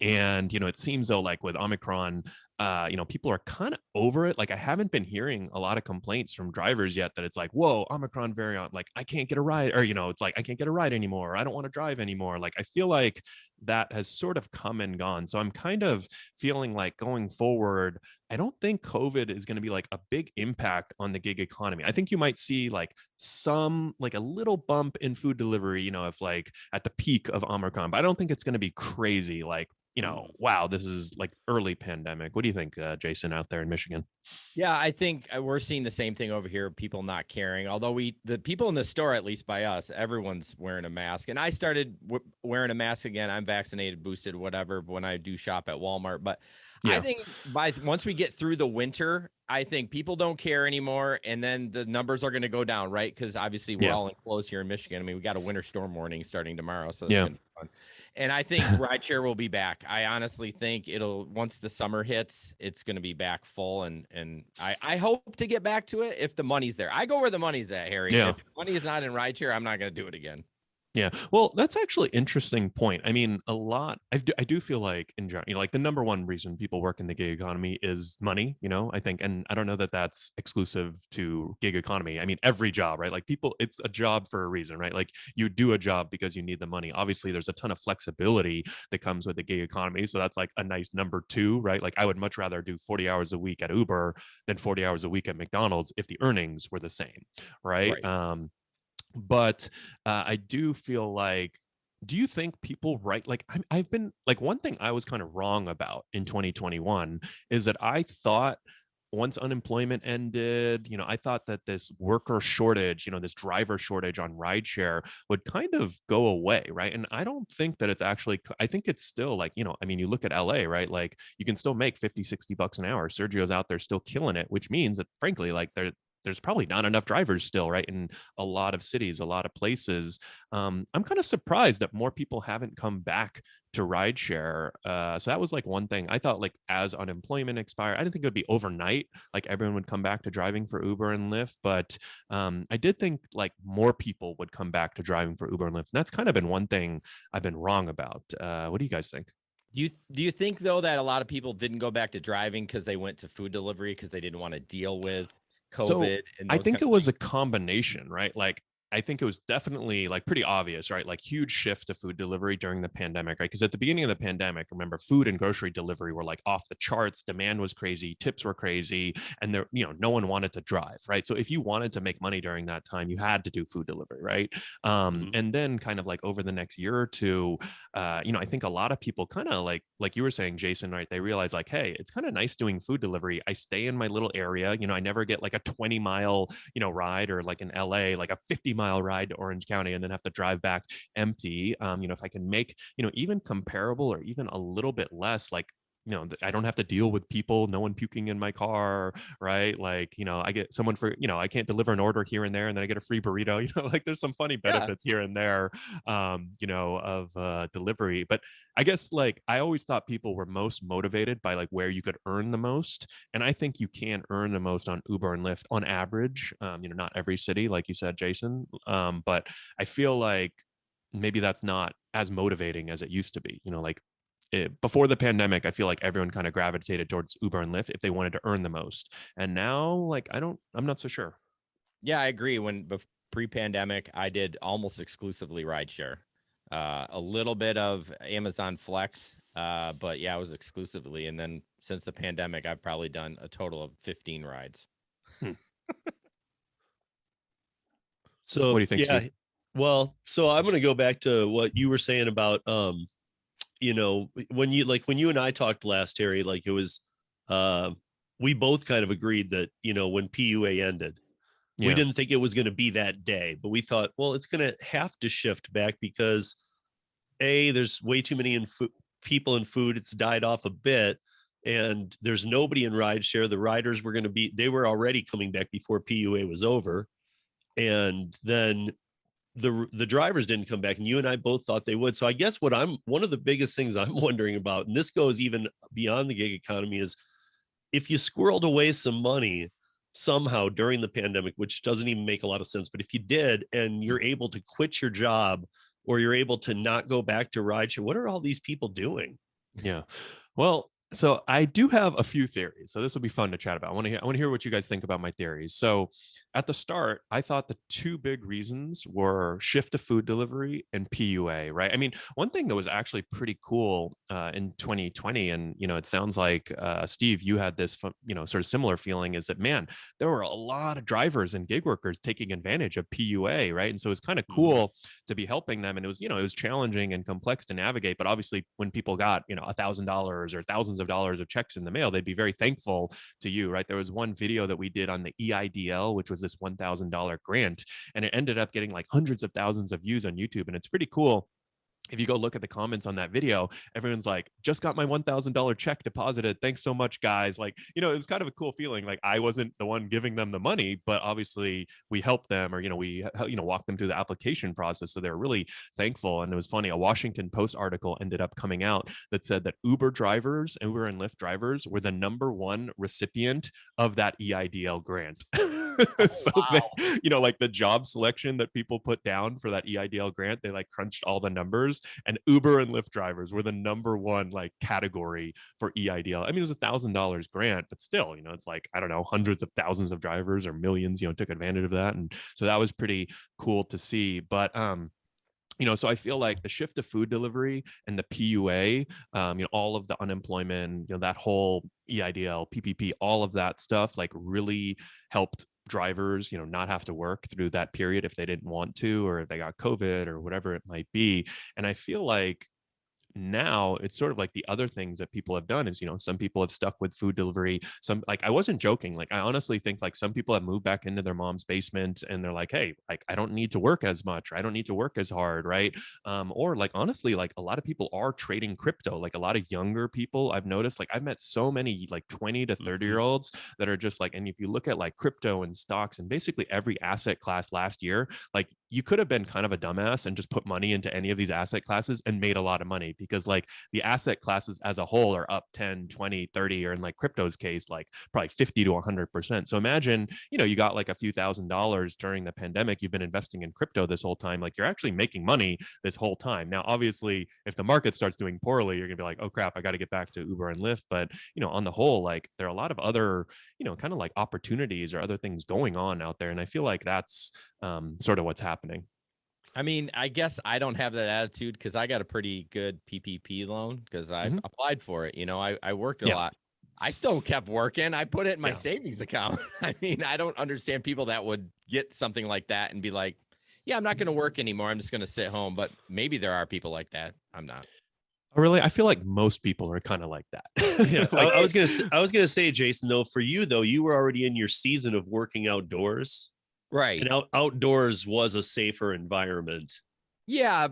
it seems though, like with Omicron, people are kind of over it. Like I haven't been hearing a lot of complaints from drivers yet that it's like, whoa, Omicron variant, like I can't get a ride, or, it's like, I can't get a ride anymore. I don't want to drive anymore. Like, I feel like that has sort of come and gone. So I'm kind of feeling like going forward, I don't think COVID is going to be like a big impact on the gig economy. I think you might see like like a little bump in food delivery, if like at the peak of Omicron, but I don't think it's going to be crazy. Like, wow, this is like early pandemic. What do you think, Jason, out there in Michigan?
Yeah, I think we're seeing the same thing over here. People not caring, although the people in the store, at least by us, everyone's wearing a mask. And I started wearing a mask again. I'm vaccinated, boosted, whatever, when I do shop at Walmart. But yeah. I think once we get through the winter, I think people don't care anymore. And then the numbers are going to go down, right? Because obviously we're all enclosed here in Michigan. I mean, we got a winter storm warning starting tomorrow. So it's going to be fun. And I think rideshare will be back. I honestly think once the summer hits, it's going to be back full. And I hope to get back to it if the money's there. I go where the money's at, Harry.
Yeah.
If the money is not in rideshare, I'm not going to do it again.
Yeah. Well, that's actually an interesting point. I mean, I do feel like in general, like the number one reason people work in the gig economy is money, I think, and I don't know that that's exclusive to gig economy. I mean, every job, right? Like it's a job for a reason, right? Like you do a job because you need the money. Obviously, there's a ton of flexibility that comes with the gig economy. So that's like a nice number two, right? Like I would much rather do 40 hours a week at Uber than 40 hours a week at McDonald's if the earnings were the same, right? But I do feel like, do you think people like I've been like, one thing I was kind of wrong about in 2021 is that I thought once unemployment ended, I thought that this worker shortage, this driver shortage on rideshare would kind of go away, right? And I don't think that it's actually, I think it's still like, I mean, you look at LA, right? Like you can still make 50, 60 bucks an hour. Sergio's out there still killing it, which means that frankly, like there's probably not enough drivers still, right? In a lot of cities, a lot of places. I'm kind of surprised that more people haven't come back to rideshare. So that was like one thing. I thought like as unemployment expired, I didn't think it would be overnight, like everyone would come back to driving for Uber and Lyft. But I did think like more people would come back to driving for Uber and Lyft. And that's kind of been one thing I've been wrong about. What do you guys think?
Do you think though that a lot of people didn't go back to driving because they went to food delivery because they didn't want to deal with COVID?
So I think it was a combination, right? Like I think it was definitely like pretty obvious, right? Like huge shift to food delivery during the pandemic, right? Because at the beginning of the pandemic, remember, food and grocery delivery were like off the charts. Demand was crazy, tips were crazy, and there, no one wanted to drive, right? So if you wanted to make money during that time, you had to do food delivery, right? And then kind of like over the next year or two, I think a lot of people kind of like you were saying, Jason, right? They realized like, hey, it's kind of nice doing food delivery. I stay in my little area, I never get like a 20-mile, ride, or like in LA, like a 50-mile ride to Orange County and then have to drive back empty. If I can make, even comparable or even a little bit less, like, I don't have to deal with people, no one puking in my car, right? Like, I get someone for, I can't deliver an order here and there and then I get a free burrito, like there's some funny benefits here and there, of delivery. But I guess like I always thought people were most motivated by like where you could earn the most. And I think you can earn the most on Uber and Lyft on average, not every city, like you said, Jason. But I feel like maybe that's not as motivating as it used to be, before the pandemic, I feel like everyone kind of gravitated towards Uber and Lyft if they wanted to earn the most. And now, like, I'm not so sure.
Yeah, I agree. Pre-pandemic, I did almost exclusively rideshare. A little bit of Amazon Flex, but yeah, it was exclusively. And then since the pandemic, I've probably done a total of 15 rides.
So
what do you think, Steve?
Well, so I'm going to go back to what you were saying about, when you and I talked last, Terry, like it was, we both kind of agreed that, when PUA ended, we didn't think it was going to be that day, but we thought, well, it's going to have to shift back because there's way too many people in food. It's died off a bit and there's nobody in rideshare. The riders were they were already coming back before PUA was over. And then the drivers didn't come back, and you and I both thought they would. So I guess one of the biggest things I'm wondering about, and this goes even beyond the gig economy, is if you squirreled away some money somehow during the pandemic, which doesn't even make a lot of sense, but if you did, and you're able to quit your job or you're able to not go back to rideshare, what are all these people doing?
Yeah. Well, So I do have a few theories. So this will be fun to chat about. I want to hear what you guys think about my theories. So at the start, I thought the two big reasons were shift to food delivery and PUA, right? I mean, one thing that was actually pretty cool in 2020, and it sounds like Steve, you had this, sort of similar feeling, is that man, there were a lot of drivers and gig workers taking advantage of PUA, right? And so it's kind of cool to be helping them, and it was challenging and complex to navigate. But obviously, when people got $1,000 or thousands of dollars of checks in the mail, they'd be very thankful to you, right? There was one video that we did on the EIDL, which was this $1,000 grant, and it ended up getting like hundreds of thousands of views on YouTube, and it's pretty cool. If you go look at the comments on that video, everyone's like, just got my $1,000 check deposited. Thanks so much, guys. Like, it was kind of a cool feeling. Like I wasn't the one giving them the money, but obviously we helped them, or, we walked them through the application process. So they're really thankful. And it was funny. A Washington Post article ended up coming out that said that Uber drivers, Uber and Lyft drivers were the #1 recipient of that EIDL grant. So
wow.
like the job selection that people put down for that EIDL grant, they like crunched all the numbers, and Uber and Lyft drivers were the #1 like category for EIDL. I mean, it was $1,000 grant, but still, it's like, I don't know, hundreds of thousands of drivers or millions, took advantage of that. And so that was pretty cool to see. But so I feel like the shift to food delivery and the PUA, all of the unemployment, that whole EIDL, PPP, all of that stuff, like really helped drivers, not have to work through that period if they didn't want to, or if they got COVID or whatever it might be. And I feel like now it's sort of like the other things that people have done is, some people have stuck with food delivery. Some, like, I wasn't joking. Like, I honestly think like some people have moved back into their mom's basement and they're like, hey, like, I don't need to work as much, or I don't need to work as hard. Right. Or like, honestly, like a lot of people are trading crypto. Like a lot of younger people I've noticed, like I've met so many like 20 to 30-year-olds that are just like, and if you look at like crypto and stocks and basically every asset class last year, like you could have been kind of a dumbass and just put money into any of these asset classes and made a lot of money, because like the asset classes as a whole are up 10, 20, 30, or in like crypto's case, like probably 50 to 100%. So imagine, you got like a few $1,000s during the pandemic, you've been investing in crypto this whole time, like you're actually making money this whole time. Now, obviously, if the market starts doing poorly, you're gonna be like, oh crap, I got to get back to Uber and Lyft. But, on the whole, like there are a lot of other, kind of like opportunities or other things going on out there. And I feel like that's sort of what's happening.
I mean, I guess I don't have that attitude because I got a pretty good PPP loan because I applied for it. I worked a lot. I still kept working. I put it in my savings account. I mean, I don't understand people that would get something like that and be like, yeah, I'm not going to work anymore. I'm just going to sit home. But maybe there are people like that. I'm not.
Oh, really? I feel like most people are kind of like that.
Yeah, like, I was gonna say, Jason, though, for you though, you were already in your season of working outdoors.
Right.
And outdoors was a safer environment.
Yeah.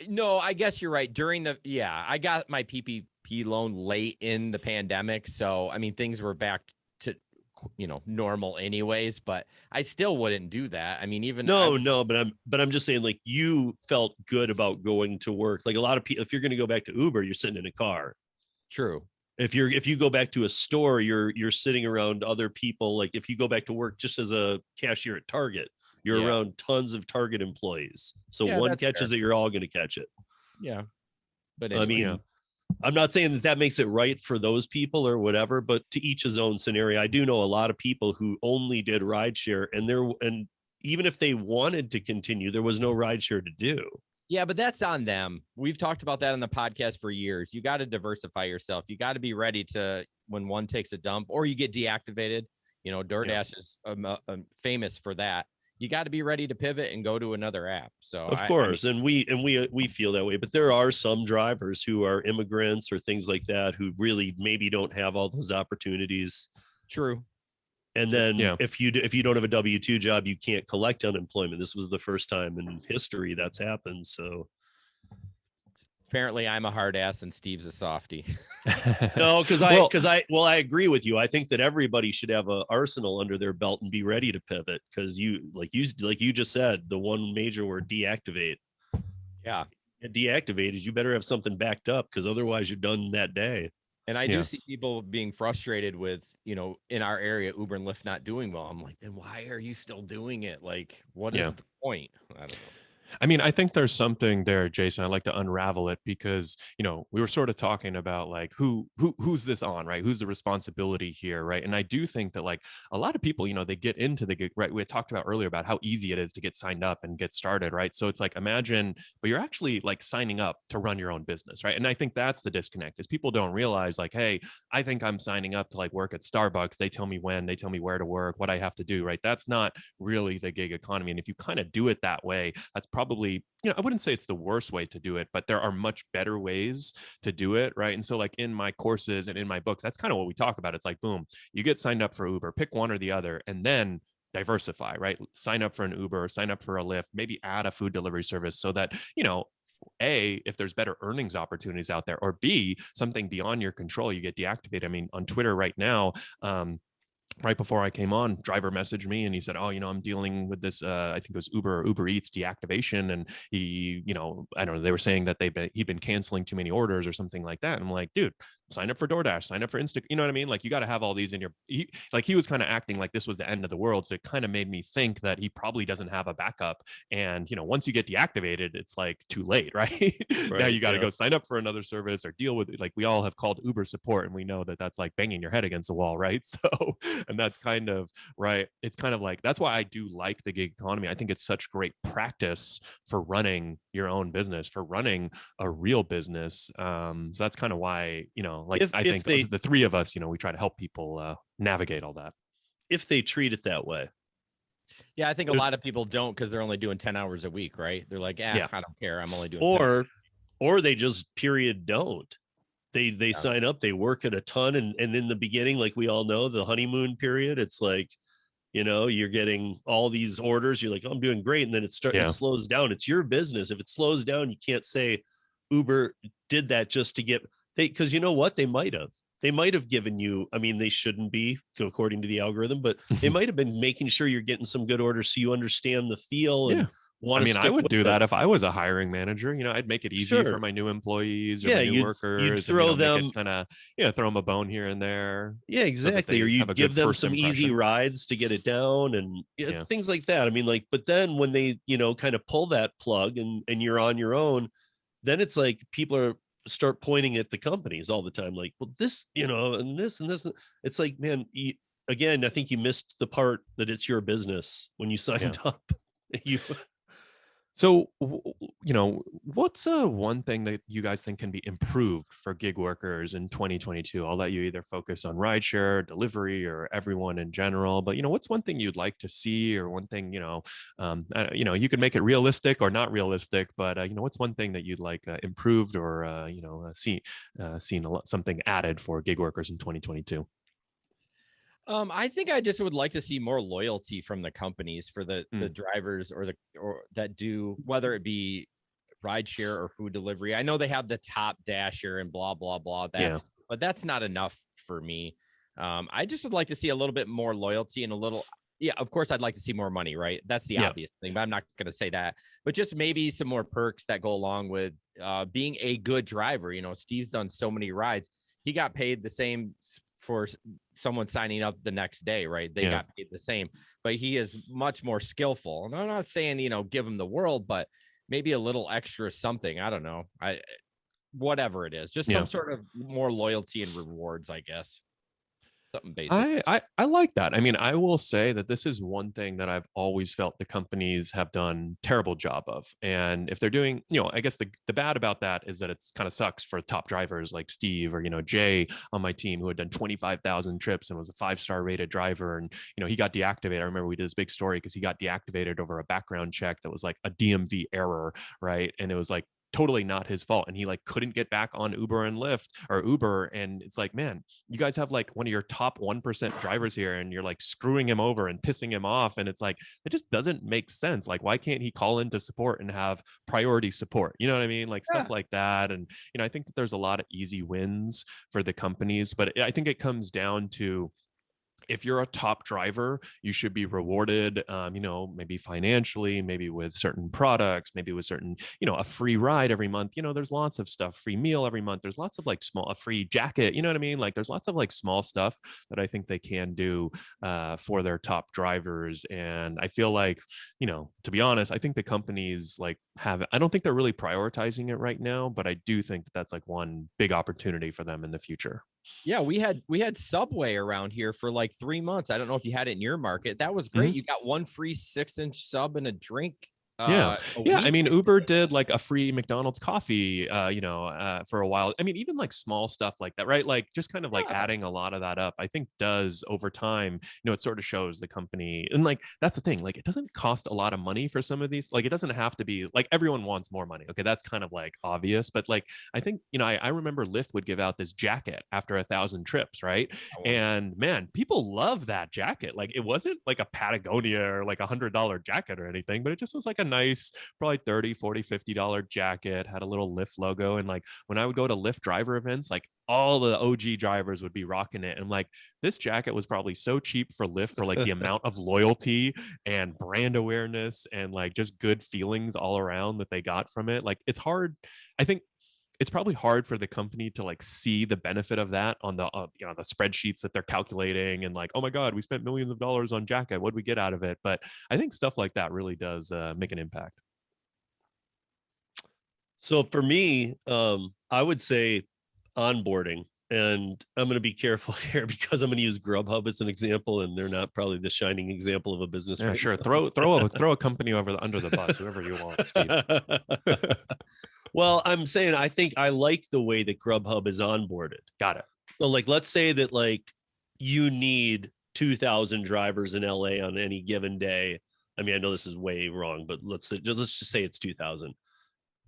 No, I guess you're right. I got my PPP loan late in the pandemic. So, I mean, things were back to, normal anyways, but I still wouldn't do that. I mean, even
but I'm just saying, like, you felt good about going to work. Like a lot of people, if you're going to go back to Uber, you're sitting in a car.
True.
If you go back to a store, you're sitting around other people. Like if you go back to work just as a cashier at Target, you're around tons of Target employees. So one catches it, you're all going to catch it.
Yeah. But anyway,
I mean, I'm not saying that makes it right for those people or whatever, but to each his own scenario. I do know a lot of people who only did rideshare, and even if they wanted to continue, there was no rideshare to do.
Yeah, but that's on them. We've talked about that on the podcast for years. You got to diversify yourself. You got to be ready to, when one takes a dump or you get deactivated, Doordash is famous for that. You got to be ready to pivot and go to another app. So
of course, I mean, and we feel that way, but there are some drivers who are immigrants or things like that who really maybe don't have all those opportunities.
True.
And then if you don't have a W-2 job, you can't collect unemployment. This was the first time in history that's happened. So
apparently I'm a hard ass and Steve's a softie.
No, I agree with you. I think that everybody should have an arsenal under their belt and be ready to pivot. Cause you just said, the one major word, deactivate.
Yeah.
And deactivate is you better have something backed up, because otherwise you're done that day.
And I do see people being frustrated with, in our area, Uber and Lyft not doing well. I'm like, then why are you still doing it? Like, what is the point? I don't know.
I mean, I think there's something there, Jason. I'd like to unravel it because, we were sort of talking about like who's this on, right? Who's the responsibility here, right? And I do think that like a lot of people, they get into the gig, right? We had talked about earlier about how easy it is to get signed up and get started, right? So it's like imagine, but you're actually like signing up to run your own business, right? And I think that's the disconnect is people don't realize like, hey, I think I'm signing up to like work at Starbucks. They tell me when, they tell me where to work, what I have to do, right? That's not really the gig economy. And if you kind of do it that way, that's probably, I wouldn't say it's the worst way to do it, but there are much better ways to do it, right? And so like in my courses and in my books, that's kind of what we talk about. It's like, boom, you get signed up for Uber, pick one or the other, and then diversify, right? Sign up for an Uber, sign up for a Lyft, maybe add a food delivery service so that, A, if there's better earnings opportunities out there, or B, something beyond your control, you get deactivated. I mean, on Twitter right now, right before I came on, driver messaged me and he said, oh, I'm dealing with this, I think it was Uber Eats deactivation. And he, I don't know, they were saying that he'd been canceling too many orders or something like that. And I'm like, dude, sign up for Doordash, sign up for Instacart. You know what I mean? Like you got to have all these in your, he was kind of acting like this was the end of the world. So it kind of made me think that he probably doesn't have a backup. And, once you get deactivated, it's like too late, right? Now you got to go sign up for another service or deal with it. Like we all have called Uber support and we know that that's like banging your head against the wall, right? So, and that's kind of right. It's kind of like, that's why I do like the gig economy. I think it's such great practice for running your own business, for running a real business. So that's kind of why, I think the three of us, we try to help people navigate all that.
If they treat it that way.
Yeah, I think a lot of people don't because they're only doing 10 hours a week, right? They're like, I don't care. I'm only doing 10.
Or they just don't. They sign up, they work at a ton, and in the beginning, like we all know, the honeymoon period, it's like, you're getting all these orders, you're like, oh, I'm doing great, and then it slows down. It's your business. If it slows down, you can't say Uber did that just to get because you know what, they might have given you, I mean, they shouldn't be according to the algorithm, but they might have been making sure you're getting some good orders so you understand the feel and
I would do that if I was a hiring manager. I'd make it easy for my new employees or my new workers.
You'd throw them
kind of, throw them a bone here and there.
Yeah, exactly. Or you give them some easy rides to get it down and things like that. I mean, like, but then when they, kind of pull that plug and you're on your own, then it's like people start pointing at the companies all the time. Like, well, this, and this and this. It's like, man, again, I think you missed the part that it's your business when you signed up.
So, what's one thing that you guys think can be improved for gig workers in 2022? I'll let you either focus on rideshare, delivery, or everyone in general. But, what's one thing you'd like to see, or one thing, you can make it realistic or not realistic, but, what's one thing that you'd like improved or, seen something added for gig workers in 2022?
I think I just would like to see more loyalty from the companies for the drivers or that do, whether it be rideshare or food delivery. I know they have the top dasher and blah, blah, blah. But that's not enough for me. I just would like to see a little bit more loyalty and of course I'd like to see more money, right? That's the obvious thing, but I'm not going to say that, but just maybe some more perks that go along with being a good driver. Steve's done so many rides. He got paid the same for someone signing up the next day, right? They got paid the same, but he is much more skillful. And I'm not saying, give him the world, but maybe a little extra something. I don't know. Whatever it is, just some sort of more loyalty and rewards, I guess. Something basic.
I like that. I mean, I will say that this is one thing that I've always felt the companies have done terrible job of. And if they're doing, I guess the bad about that is that it's kind of sucks for top drivers like Steve or, Jay on my team who had done 25,000 trips and was a 5-star rated driver. And, he got deactivated. I remember we did this big story because he got deactivated over a background check that was like a DMV error, right? And it was like totally not his fault. And he like couldn't get back on Uber and Lyft or Uber. And it's like, man, you guys have like one of your top 1% drivers here and you're like screwing him over and pissing him off. And it's like, it just doesn't make sense. Like, why can't he call into support and have priority support? You know what I mean? Like stuff like that. And, I think that there's a lot of easy wins for the companies, but I think it comes down to, if you're a top driver, you should be rewarded, maybe financially, maybe with certain products, maybe with certain, a free ride every month. There's lots of stuff, free meal every month. There's lots of like a free jacket, you know what I mean? Like there's lots of like small stuff that I think they can do for their top drivers. And I feel like, to be honest, I think the companies I don't think they're really prioritizing it right now, but I do think that that's like one big opportunity for them in the future.
Yeah, we had Subway around here for like 3 months. I don't know if you had it in your market. That was great. You got one free 6-inch sub and a drink.
I mean, Uber did like a free McDonald's coffee, for a while. I mean, even like small stuff like that, right? Like just kind of like adding a lot of that up, I think does over time, it sort of shows the company. And like, that's the thing, like, it doesn't cost a lot of money for some of these. Like, it doesn't have to be like everyone wants more money. Okay. That's kind of like obvious, but like, I think, I remember Lyft would give out this jacket after 1,000 trips. Right. And man, people love that jacket. Like it wasn't like a Patagonia or like $100 jacket or anything, but it just was like a nice, probably $30, $40, $50 jacket, had a little Lyft logo. And like when I would go to Lyft driver events, like all the OG drivers would be rocking it. And like this jacket was probably so cheap for Lyft for like the amount of loyalty and brand awareness and like just good feelings all around that they got from it. Like it's hard. I think it's probably hard for the company to like see the benefit of that on the the spreadsheets that they're calculating and like, oh my God, we spent millions of dollars on jacket. What did we get out of it? But I think stuff like that really does make an impact.
So for me, I would say onboarding, and I'm going to be careful here because I'm going to use Grubhub as an example, and they're not probably the shining example of a business.
Yeah, sure. Throw a company under the bus, whoever you want, Steve.
Well, I'm saying I think I like the way that Grubhub is onboarded.
Got it.
So like, let's say that like you need 2,000 drivers in LA on any given day. I mean, I know this is way wrong, but let's just say it's 2,000.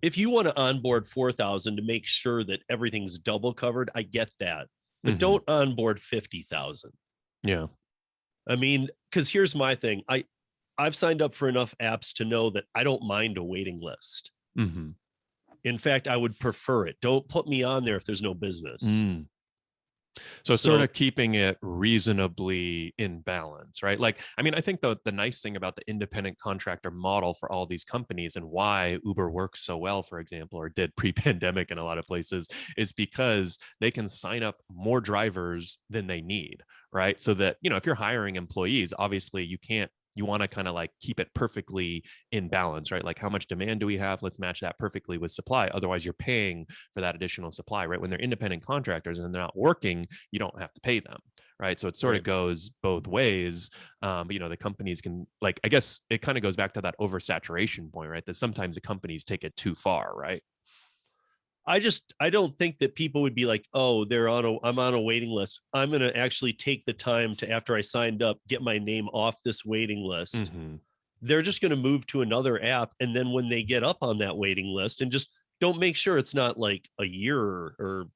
If you want to onboard 4,000 to make sure that everything's double covered, I get that. But don't onboard 50,000.
Yeah.
I mean, because here's my thing. I've signed up for enough apps to know that I don't mind a waiting list.
Mm-hmm.
In fact, I would prefer it. Don't put me on there if there's no business.
So sort of keeping it reasonably in balance, right? Like, I mean, I think the nice thing about the independent contractor model for all these companies and why Uber works so well, for example, or did pre-pandemic in a lot of places, is because they can sign up more drivers than they need, right? So that, if you're hiring employees, obviously you want to kind of like keep it perfectly in balance, right? Like how much demand do we have? Let's match that perfectly with supply. Otherwise you're paying for that additional supply, right? When they're independent contractors and they're not working, you don't have to pay them, right? So it sort of goes both ways. But the companies can, like, I guess it kind of goes back to that oversaturation point, right? That sometimes the companies take it too far, right?
I don't think that people would be like, oh, I'm on a waiting list. I'm going to actually take the time to, after I signed up, get my name off this waiting list.
Mm-hmm.
They're just going to move to another app. And then when they get up on that waiting list, and just don't make sure it's not like a year or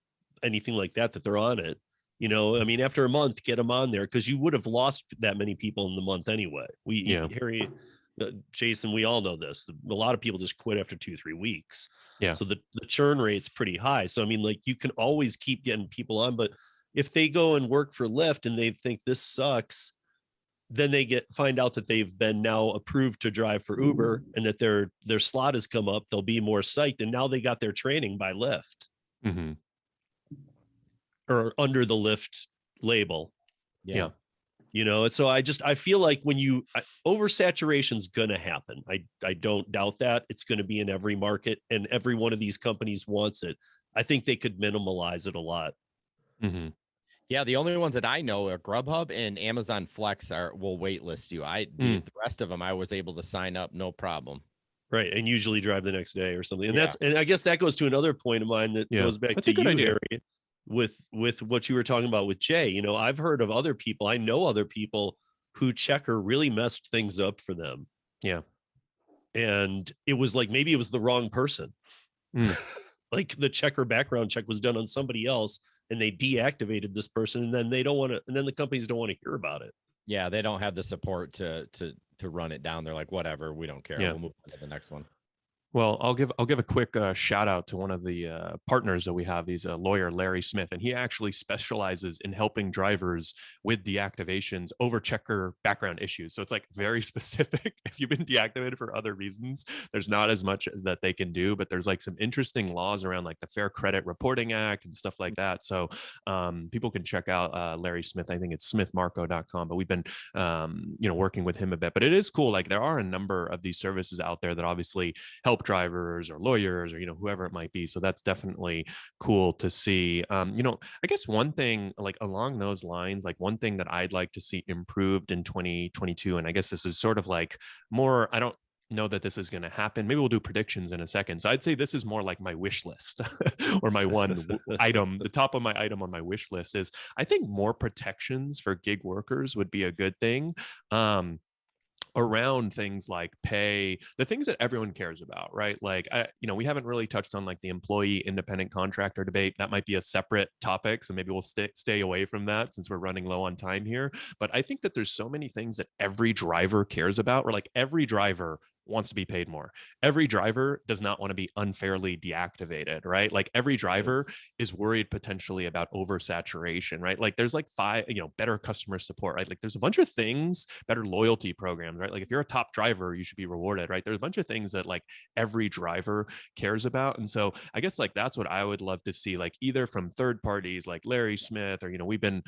anything like that they're on it. I mean, after a month, get them on there, because you would have lost that many people in the month anyway. Harry, Jason, we all know this. A lot of people just quit after 2-3 weeks.
Yeah.
So the churn rate's pretty high. So I mean, like, you can always keep getting people on, but if they go and work for Lyft and they think this sucks, then they find out that they've been now approved to drive for Uber and that their slot has come up. They'll be more psyched, and now they got their training by Lyft or under the Lyft label.
Yeah.
So I feel like when oversaturation is going to happen. I don't doubt that it's going to be in every market, and every one of these companies wants it. I think they could minimalize it a lot.
Mm-hmm.
Yeah. The only ones that I know are Grubhub and Amazon Flex will waitlist you. The rest of them, I was able to sign up, no problem.
Right. And usually drive the next day or something. And and I guess that goes to another point of mine that goes back to you, Harry, with what you were talking about with Jay. I've heard of other people. I know other people who checker really messed things up for them.
Yeah.
And it was like, maybe it was the wrong person. Like the checker background check was done on somebody else and they deactivated this person, and then the companies don't want to hear about it.
Yeah. They don't have the support to run it down. They're like, whatever, we don't care.
Yeah.
We'll move on to the next one.
Well, I'll give a quick shout out to one of the partners that we have. He's a lawyer, Larry Smith, and he actually specializes in helping drivers with deactivations over checker background issues. So it's like very specific. If you've been deactivated for other reasons, there's not as much that they can do, but there's like some interesting laws around like the Fair Credit Reporting Act and stuff like that. So people can check out Larry Smith. I think it's smithmarco.com, but we've been working with him a bit. But it is cool. Like there are a number of these services out there that obviously help drivers or lawyers or whoever it might be. So that's definitely cool to see. I guess one thing like along those lines, like one thing that I'd like to see improved in 2022, and I guess this is sort of like more, I don't know that this is going to happen. Maybe we'll do predictions in a second. So I'd say this is more like my wish list or my one item. The top of my item on my wish list is I think more protections for gig workers would be a good thing. Around things like pay, the things that everyone cares about, right? Like, we haven't really touched on like the employee independent contractor debate. That might be a separate topic. So maybe we'll stay away from that since we're running low on time here. But I think that there's so many things that every driver cares about, or like every driver wants to be paid more. Every driver does not want to be unfairly deactivated, right? Like every driver is worried potentially about oversaturation, right? Like there's like better customer support, right? Like there's a bunch of things, better loyalty programs, right? Like if you're a top driver, you should be rewarded, right? There's a bunch of things that like every driver cares about. And so I guess like that's what I would love to see, like either from third parties like Larry Smith, or, we've been,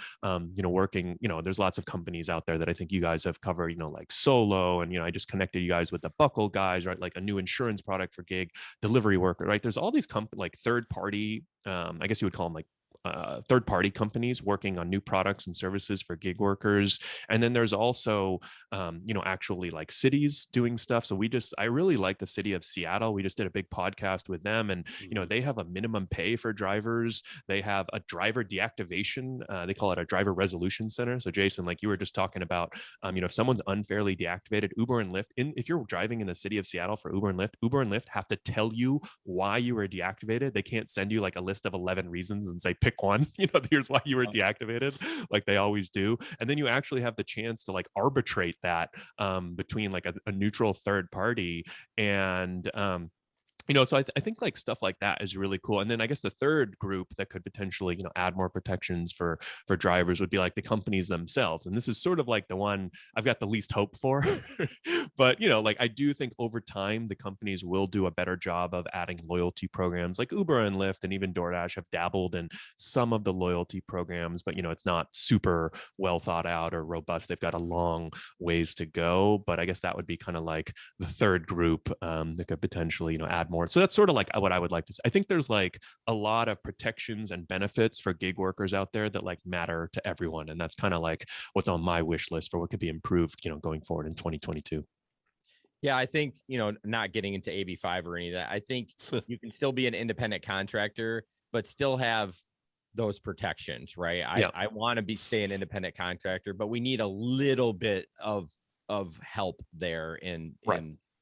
working, there's lots of companies out there that I think you guys have covered, like Solo. And, I just connected you guys with the Buckle guys, right? Like a new insurance product for gig delivery worker, right? There's all these like third party, I guess you would call them like third-party companies working on new products and services for gig workers. And then there's also, actually like cities doing stuff. So I really like the city of Seattle. We just did a big podcast with them, and, they have a minimum pay for drivers. They have a driver deactivation. They call it a driver resolution center. So Jason, like you were just talking about, if someone's unfairly deactivated, Uber and Lyft, if you're driving in the city of Seattle for Uber and Lyft have to tell you why you were deactivated. They can't send you like a list of 11 reasons and say, pick one, here's why you were deactivated, like they always do. And then you actually have the chance to like arbitrate that between like a neutral third party. And so I think like stuff like that is really cool. And then I guess the third group that could potentially, add more protections for drivers would be like the companies themselves. And this is sort of like the one I've got the least hope for. But, like I do think over time, the companies will do a better job of adding loyalty programs. Like Uber and Lyft and even Doordash have dabbled in some of the loyalty programs, but, it's not super well thought out or robust. They've got a long ways to go. But I guess that would be kind of like the third group that could potentially, add more. So that's sort of like what I would like to see. I think there's like a lot of protections and benefits for gig workers out there that like matter to everyone. And that's kind of like what's on my wish list for what could be improved, going forward in 2022.
Yeah, I think, not getting into AB5 or any of that, I think you can still be an independent contractor, but still have those protections, right? I want to stay an independent contractor, but we need a little bit of help there in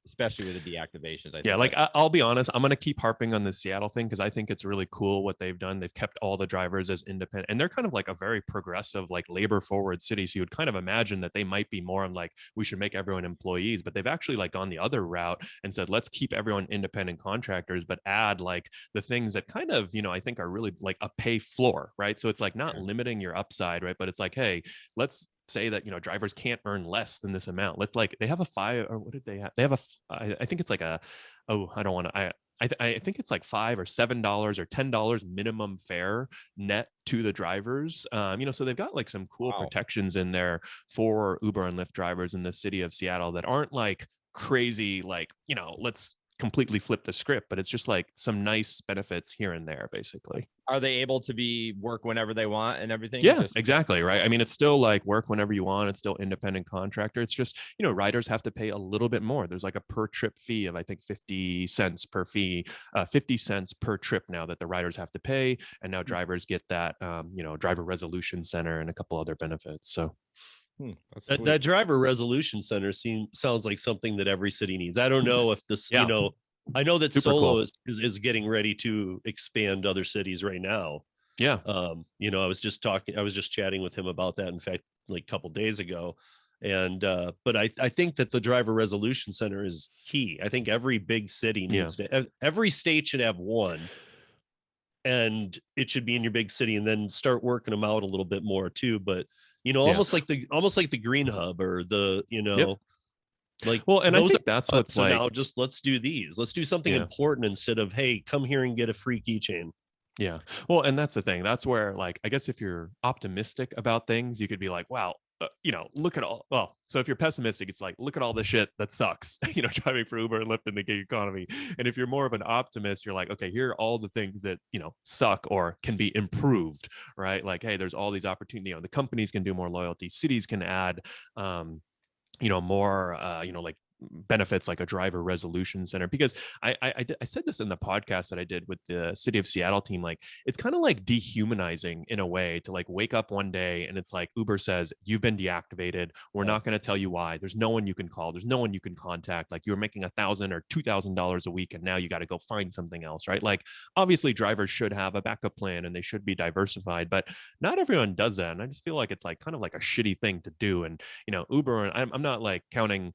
especially with the deactivations. I think
like I'll be honest, I'm going to keep harping on the Seattle thing because I think it's really cool what they've done. They've kept all the drivers as independent, and they're kind of like a very progressive, like labor forward city. So you would kind of imagine that they might be more on like, we should make everyone employees, but they've actually like gone the other route and said, let's keep everyone independent contractors, but add like the things that kind of, I think are really like a pay floor, right? So it's like not limiting your upside, right? But it's like, hey, let's say that drivers can't earn less than this amount. Let's like, they have a five, or what did they have? They have I think it's like I think it's like $5 or $7 or $10 minimum fare net to the drivers. So they've got like some cool protections in there for Uber and Lyft drivers in the city of Seattle that aren't like crazy, like, let's completely flip the script, but it's just like some nice benefits here and there, basically.
Are they able to work whenever they want and everything?
Yeah, exactly. Right. I mean, it's still like work whenever you want. It's still independent contractor. It's just, riders have to pay a little bit more. There's like a per trip fee of, I think, 50 cents per trip now that the riders have to pay. And now drivers get that, driver resolution center and a couple other benefits. So
that driver resolution center sounds like something that every city needs. I don't know if this, I know that Solo is getting ready to expand other cities right now.
Yeah.
I was just chatting with him about that. In fact, like a couple days ago, And but I think that the driver resolution center is key. I think every big city needs to, every state should have one, and it should be in your big city, and then start working them out a little bit more too. But almost like the green hub, or the like,
well, and I think that's what's
so
like,
now just let's do something important instead of, hey, come here and get a free keychain.
Yeah. Well, and that's the thing. That's where, like, I guess if you're optimistic about things, you could be like, wow, look at all. Well, so if you're pessimistic, it's like, look at all the shit that sucks, driving for Uber and Lyft in the gig economy. And if you're more of an optimist, you're like, okay, here are all the things that, suck or can be improved, right? Like, hey, there's all these opportunities. The companies can do more loyalty. Cities can add, more, like benefits, like a driver resolution center. Because I said this in the podcast that I did with the City of Seattle team, like, it's kind of like dehumanizing in a way to like wake up one day and it's like Uber says, you've been deactivated. We're not going to tell you why. There's no one you can call. There's no one you can contact. Like, you were making $1,000 or $2,000 a week, and now you got to go find something else, right? Like, obviously drivers should have a backup plan and they should be diversified, but not everyone does that. And I just feel like it's like kind of like a shitty thing to do. And, Uber, and I'm not like counting,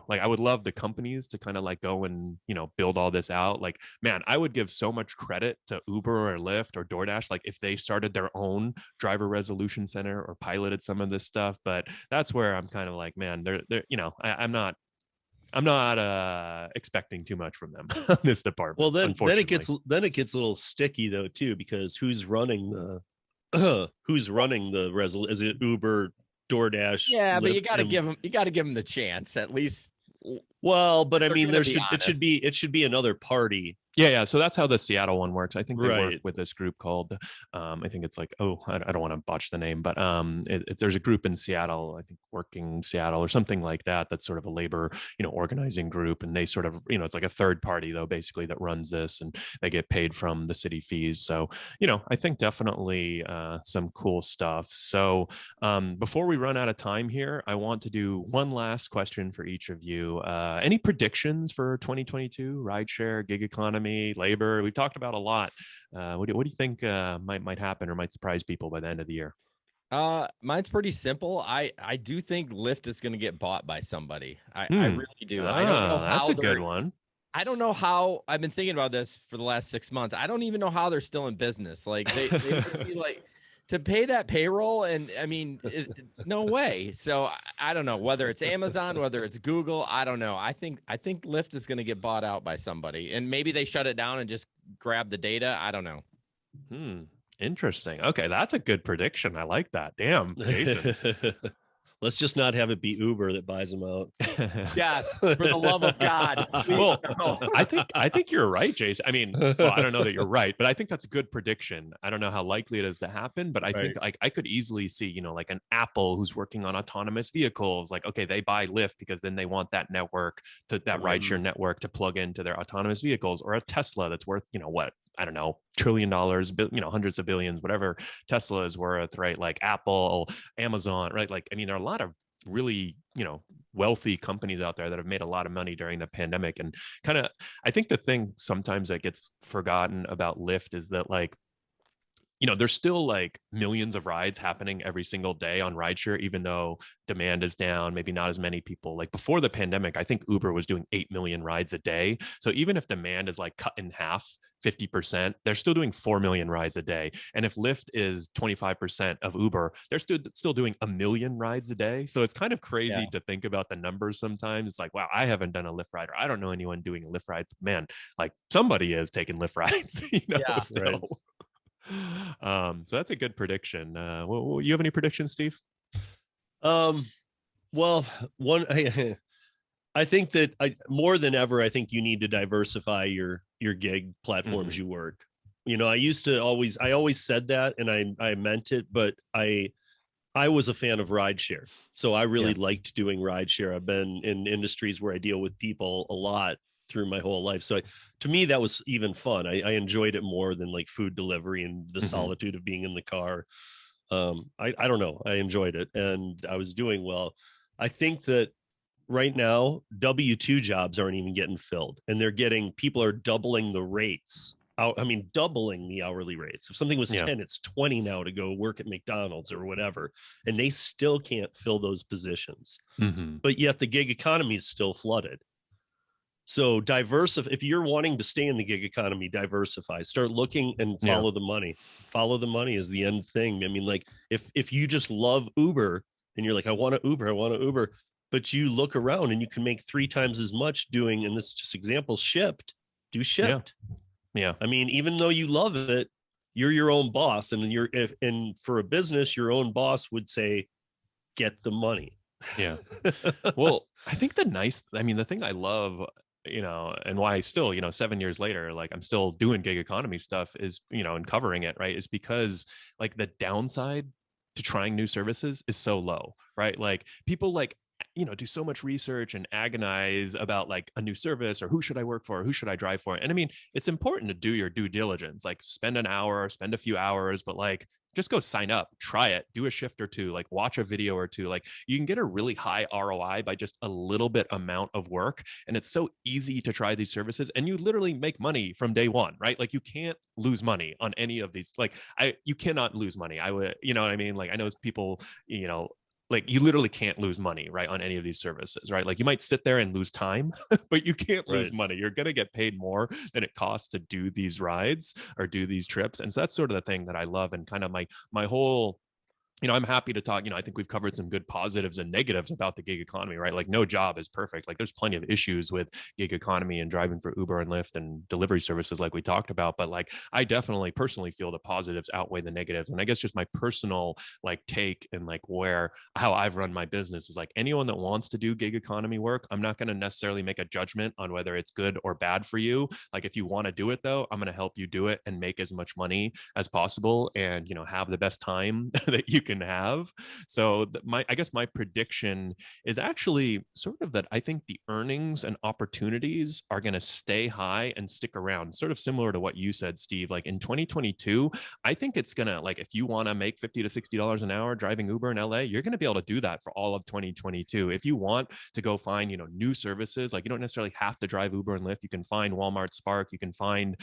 like, I would love the companies to kind of like go and, build all this out. Like, man, I would give so much credit to Uber or Lyft or Doordash, like if they started their own driver resolution center or piloted some of this stuff. But that's where I'm kind of like, man, they're I'm not expecting too much from them on this department.
Well, then it gets a little sticky though too, because who's running the is it Uber, DoorDash?
Yeah, but
Lyft,
you got to give them the chance at least.
Well, but I mean, it should be another party.
Yeah. So that's how the Seattle one works. I think they
Right.
work with this group called, I think it's like, I don't want to botch the name, but there's a group in Seattle, I think Working Seattle or something like that. That's sort of a labor, organizing group. And they sort of, it's like a third party though, basically, that runs this, and they get paid from the city fees. So, I think definitely some cool stuff. So before we run out of time here, I want to do one last question for each of you. Any predictions for 2022, rideshare, gig economy, labor? We talked about a lot. What do you think might happen or might surprise people by the end of the year?
Mine's pretty simple. I do think Lyft is going to get bought by somebody. I really do. I don't know how.
That's a good one.
I don't know how. I've been thinking about this for the last 6 months. I don't even know how they're still in business. Like, they would be like, to pay that payroll, and I mean, no way. So I don't know whether it's Amazon, whether it's Google. I don't know. I think Lyft is going to get bought out by somebody, and maybe they shut it down and just grab the data. I don't know.
Interesting. Okay, that's a good prediction. I like that. Damn, Jason.
Let's just not have it be Uber that buys them out.
Yes, for the love of God.
Well, I think you're right, Jason. I mean, I don't know that you're right, but I think that's a good prediction. I don't know how likely it is to happen, but I think I could easily see, like an Apple who's working on autonomous vehicles. Like, okay, they buy Lyft because then they want that network, rideshare network, to plug into their autonomous vehicles, or a Tesla that's worth, what? I don't know, $1 trillion, hundreds of billions, whatever Tesla is worth, right? Like Apple, Amazon, right? Like, I mean, there are a lot of really, wealthy companies out there that have made a lot of money during the pandemic. And kind of, I think the thing sometimes that gets forgotten about Lyft is that, like, there's still like millions of rides happening every single day on rideshare, even though demand is down, maybe not as many people. Like before the pandemic, I think Uber was doing 8 million rides a day. So even if demand is like cut in half, 50%, they're still doing 4 million rides a day. And if Lyft is 25% of Uber, they're still doing 1 million rides a day. So it's kind of crazy to think about the numbers sometimes. It's like, wow, I haven't done a Lyft ride, or I don't know anyone doing a Lyft ride. Man, like somebody is taking Lyft rides, still.
Right.
So that's a good prediction. You have any predictions, Steve?
Well, one, I think that more than ever, I think you need to diversify your gig platforms you work. I always said that, and I meant it, but I was a fan of rideshare. So I really liked doing rideshare. I've been in industries where I deal with people a lot through my whole life. So to me, that was even fun. I enjoyed it more than like food delivery and the solitude of being in the car. I don't know. I enjoyed it, and I was doing well. I think that right now, W-2 jobs aren't even getting filled, and people are doubling the rates doubling the hourly rates. If something was
Yeah.
10, it's 20 now to go work at McDonald's or whatever. And they still can't fill those positions.
Mm-hmm.
But yet the gig economy is still flooded. So if you're wanting to stay in the gig economy, diversify, start looking and follow the money. Follow the money is the end thing. I mean, like if you just love Uber and you're like, I want to Uber, but you look around and you can make 3 times as much doing, and this is just example, do Shipt.
Yeah.
I mean, even though you love it, you're your own boss. And for a business, your own boss would say, get the money.
Yeah. Well, I think the thing I love, and why I still, 7 years later, like I'm still doing gig economy stuff is, and covering it, right, is because like the downside to trying new services is so low, right? Like people do so much research and agonize about like a new service or who should I work for, who should I drive for. And I mean, it's important to do your due diligence, like spend a few hours, but like just go sign up, try it, do a shift or two, like watch a video or two. Like you can get a really high ROI by just a little bit amount of work. And it's so easy to try these services and you literally make money from day one, right? Like you can't lose money on any of these. Like you cannot lose money. I would, you know what I mean? Like I know people, like you literally can't lose money, right, on any of these services, right? Like you might sit there and lose time, but you can't lose money. You're going to get paid more than it costs to do these rides or do these trips. And so that's sort of the thing that I love. And kind of my whole, I'm happy to talk, I think we've covered some good positives and negatives about the gig economy, right? Like no job is perfect. Like there's plenty of issues with gig economy and driving for Uber and Lyft and delivery services like we talked about. But like, I definitely personally feel the positives outweigh the negatives. And I guess just my personal like take and like how I've run my business is like anyone that wants to do gig economy work, I'm not going to necessarily make a judgment on whether it's good or bad for you. Like if you want to do it though, I'm going to help you do it and make as much money as possible and, have the best time that you can have. So I guess my prediction is actually sort of that I think the earnings and opportunities are going to stay high and stick around, sort of similar to what you said, Steve. Like in 2022, I think it's going to, like, if you want to make $50 to $60 an hour driving Uber in LA, you're going to be able to do that for all of 2022. If you want to go find, new services, like you don't necessarily have to drive Uber and Lyft. You can find Walmart Spark, you can find,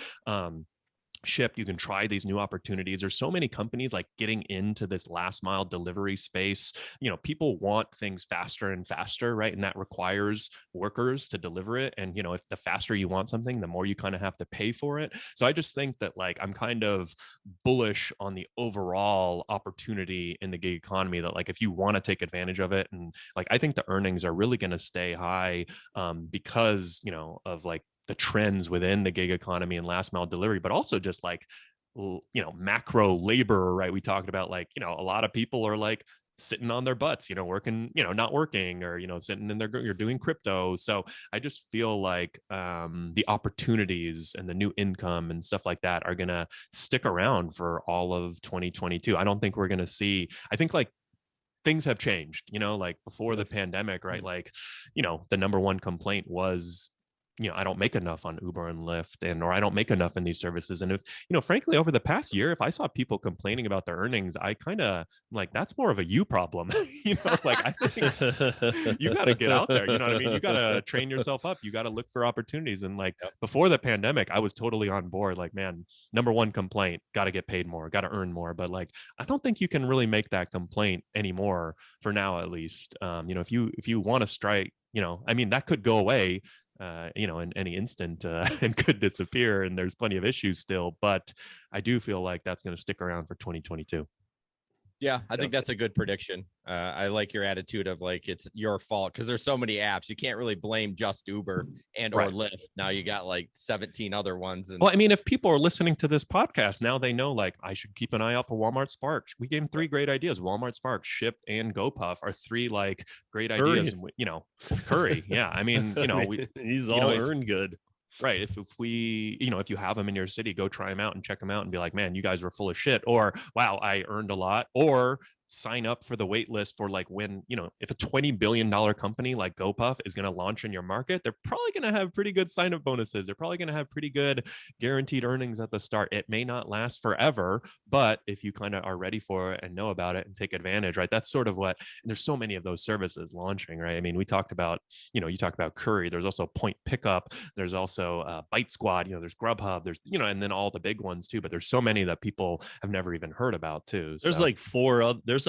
Shipt, you can try these new opportunities. There's so many companies like getting into this last mile delivery space. People want things faster and faster, right? And that requires workers to deliver it. And if the faster you want something, the more you kind of have to pay for it. So I just think that like I'm kind of bullish on the overall opportunity in the gig economy, that like if you want to take advantage of it, and like I think the earnings are really going to stay high because of like the trends within the gig economy and last mile delivery, but also just like, macro labor, right? We talked about like, a lot of people are like sitting on their butts, working, not working, or, sitting in you're doing crypto. So I just feel like the opportunities and the new income and stuff like that are going to stick around for all of 2022. I don't think we're going to see, I think like things have changed, like before the pandemic, right? Like, the number one complaint was, I don't make enough on Uber and Lyft, or I don't make enough in these services. And if, frankly, over the past year, if I saw people complaining about their earnings, I kind of like, that's more of a you problem. Like I think you got to get out there. You know what I mean? You got to train yourself up. You got to look for opportunities. And like before the pandemic, I was totally on board. Like, man, number one complaint, got to get paid more, got to earn more. But like, I don't think you can really make that complaint anymore for now, at least. If you want to strike, that could go away. In any instant and could disappear, and there's plenty of issues still, but I do feel like that's going to stick around for 2022.
Yeah, I think that's a good prediction. I like your attitude of like, it's your fault, because there's so many apps. You can't really blame just Uber and or Lyft. Now you got like 17 other ones. And
well, I mean, if people are listening to this podcast, now they know like I should keep an eye out for Walmart Spark. We gave them 3 great ideas. Walmart Spark, Shipt, and GoPuff are 3 like great ideas. Curry. Yeah. I mean,
he's all earned good.
Right. If we, if you have them in your city, go try them out and check them out and be like, man, you guys were full of shit, or wow, I earned a lot, or sign up for the wait list for like when, if a $20 billion company like GoPuff is going to launch in your market, they're probably going to have pretty good sign up bonuses. They're probably going to have pretty good guaranteed earnings at the start. It may not last forever, but if you kind of are ready for it and know about it and take advantage, right? That's sort of what, and there's so many of those services launching, right? I mean, we talked about, you talked about Curry, there's also Point Pickup, there's also Bite Squad, there's Grubhub, there's, and then all the big ones too, but there's so many that people have never even heard about too.
There's
so.
like four other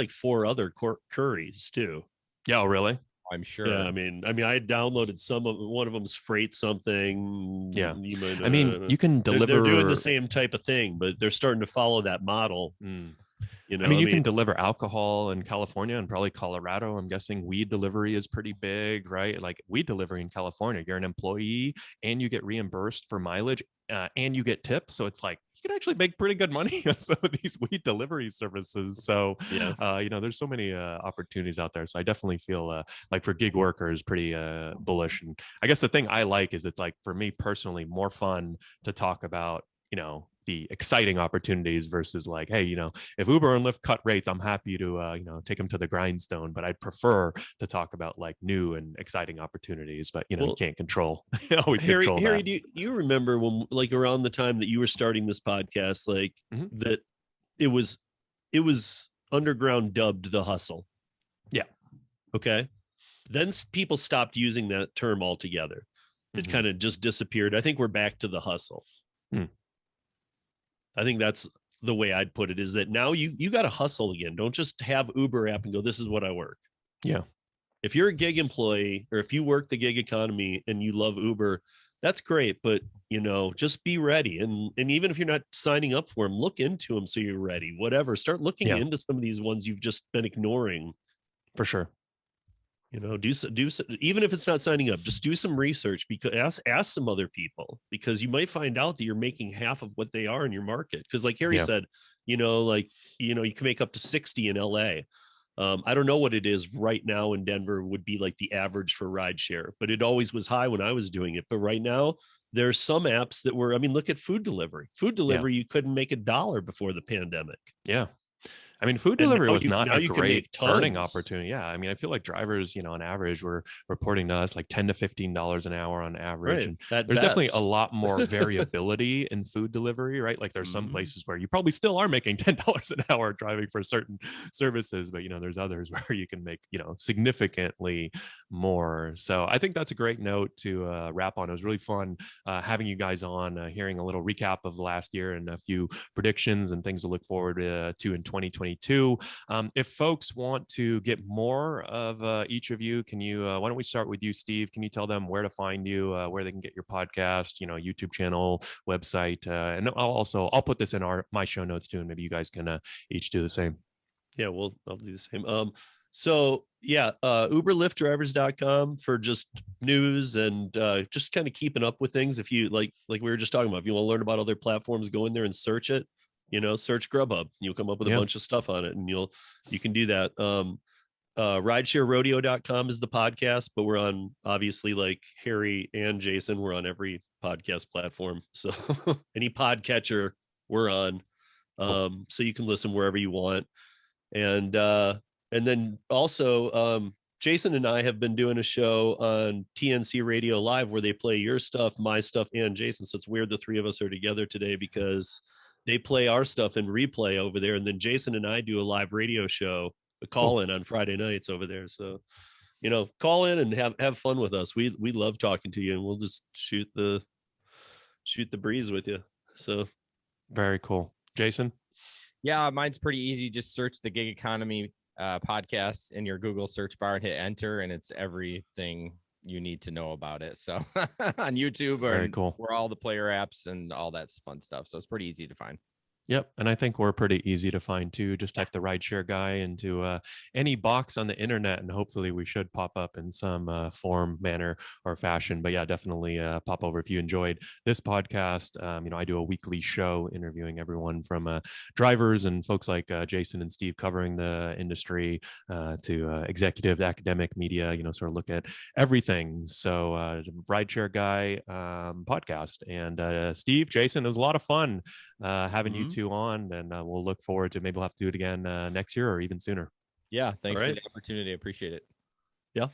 Curries too.
Yeah, oh, really?
I'm sure.
Yeah, I mean, I downloaded one of them's Freight something.
Yeah, I mean, you can deliver.
They're doing the same type of thing, but they're starting to follow that model.
I mean, you can deliver alcohol in California and probably Colorado. I'm guessing weed delivery is pretty big, right? Like weed delivery in California, you're an employee and you get reimbursed for mileage and you get tips. So it's like you can actually make pretty good money on some of these weed delivery services. So, there's so many opportunities out there. So I definitely feel like for gig workers, pretty bullish. And I guess the thing I like is it's like, for me personally, more fun to talk about, the exciting opportunities versus like, hey, if Uber and Lyft cut rates, I'm happy to, take them to the grindstone, but I'd prefer to talk about like new and exciting opportunities, but you can't control.
Harry, do you remember when, like around the time that you were starting this podcast, like that it was underground dubbed the hustle?
Yeah.
Okay. Then people stopped using that term altogether. It kind of just disappeared. I think we're back to the hustle. I think that's the way I'd put it, is that now you got to hustle again. Don't just have Uber app and go, this is what I work.
Yeah.
If you're a gig employee or if you work the gig economy and you love Uber, that's great. But, just be ready. And even if you're not signing up for them, look into them so you're ready, whatever. Start looking into some of these ones you've just been ignoring.
For sure.
Do even if it's not signing up, just do some research, because ask some other people, because you might find out that you're making half of what they are in your market. Because like Harry said, you can make up to 60 in LA. I don't know what it is right now in Denver would be like the average for rideshare, but it always was high when I was doing it. But right now there's some apps that look at food delivery. You couldn't make $1 before the pandemic.
Yeah. I mean, food delivery was not a great earning
tons.
opportunity. Yeah. I mean, I feel like drivers, on average, were reporting to us like $10 to $15 an hour on average.
Right.
And there's definitely a lot more variability in food delivery, right? Like there's some places where you probably still are making $10 an hour driving for certain services, but, there's others where you can make, significantly more. So I think that's a great note to wrap on. It was really fun having you guys on, hearing a little recap of the last year and a few predictions and things to look forward to in 2022. If folks want to get more of each of you, can you, why don't we start with you, Steve? Can you tell them where to find you, where they can get your podcast, YouTube channel, website? And I'll put this in my show notes too, and maybe you guys can each do the same.
Yeah, I'll do the same. UberLyftDrivers.com for just news and just kind of keeping up with things. If you like we were just talking about, if you want to learn about other platforms, go in there and search it. Search Grubhub. You'll come up with a bunch of stuff on it, and you can do that. RideshareRodeo.com is the podcast, but we're on, obviously, like Harry and Jason, we're on every podcast platform. So any podcatcher we're on. So you can listen wherever you want. And then also Jason and I have been doing a show on TNC Radio Live where they play your stuff, my stuff, and Jason. So it's weird the three of us are together today, because they play our stuff in replay over there. And then Jason and I do a live radio show, a call in on Friday nights over there. So, call in and have fun with us. We love talking to you, and we'll just shoot the breeze with you. So
very cool. Jason?
Yeah, mine's pretty easy. Just search the Gig Economy podcast in your Google search bar and hit enter, and it's everything you need to know about it. So on YouTube,
very cool,
where all the player apps and all that fun stuff. So it's pretty easy to find.
Yep. And I think we're pretty easy to find too. Just type the Rideshare Guy into any box on the internet, and hopefully we should pop up in some form, manner, or fashion. But yeah, definitely pop over if you enjoyed this podcast. I do a weekly show interviewing everyone from drivers and folks like Jason and Steve, covering the industry, to executives, academic, media, sort of look at everything. So Rideshare Guy podcast. And Steve, Jason, it was a lot of fun having you two on, and we'll look forward to maybe we'll have to do it again next year or even sooner.
Yeah. Thanks
All
for
right.
the opportunity. I appreciate it.
Yeah.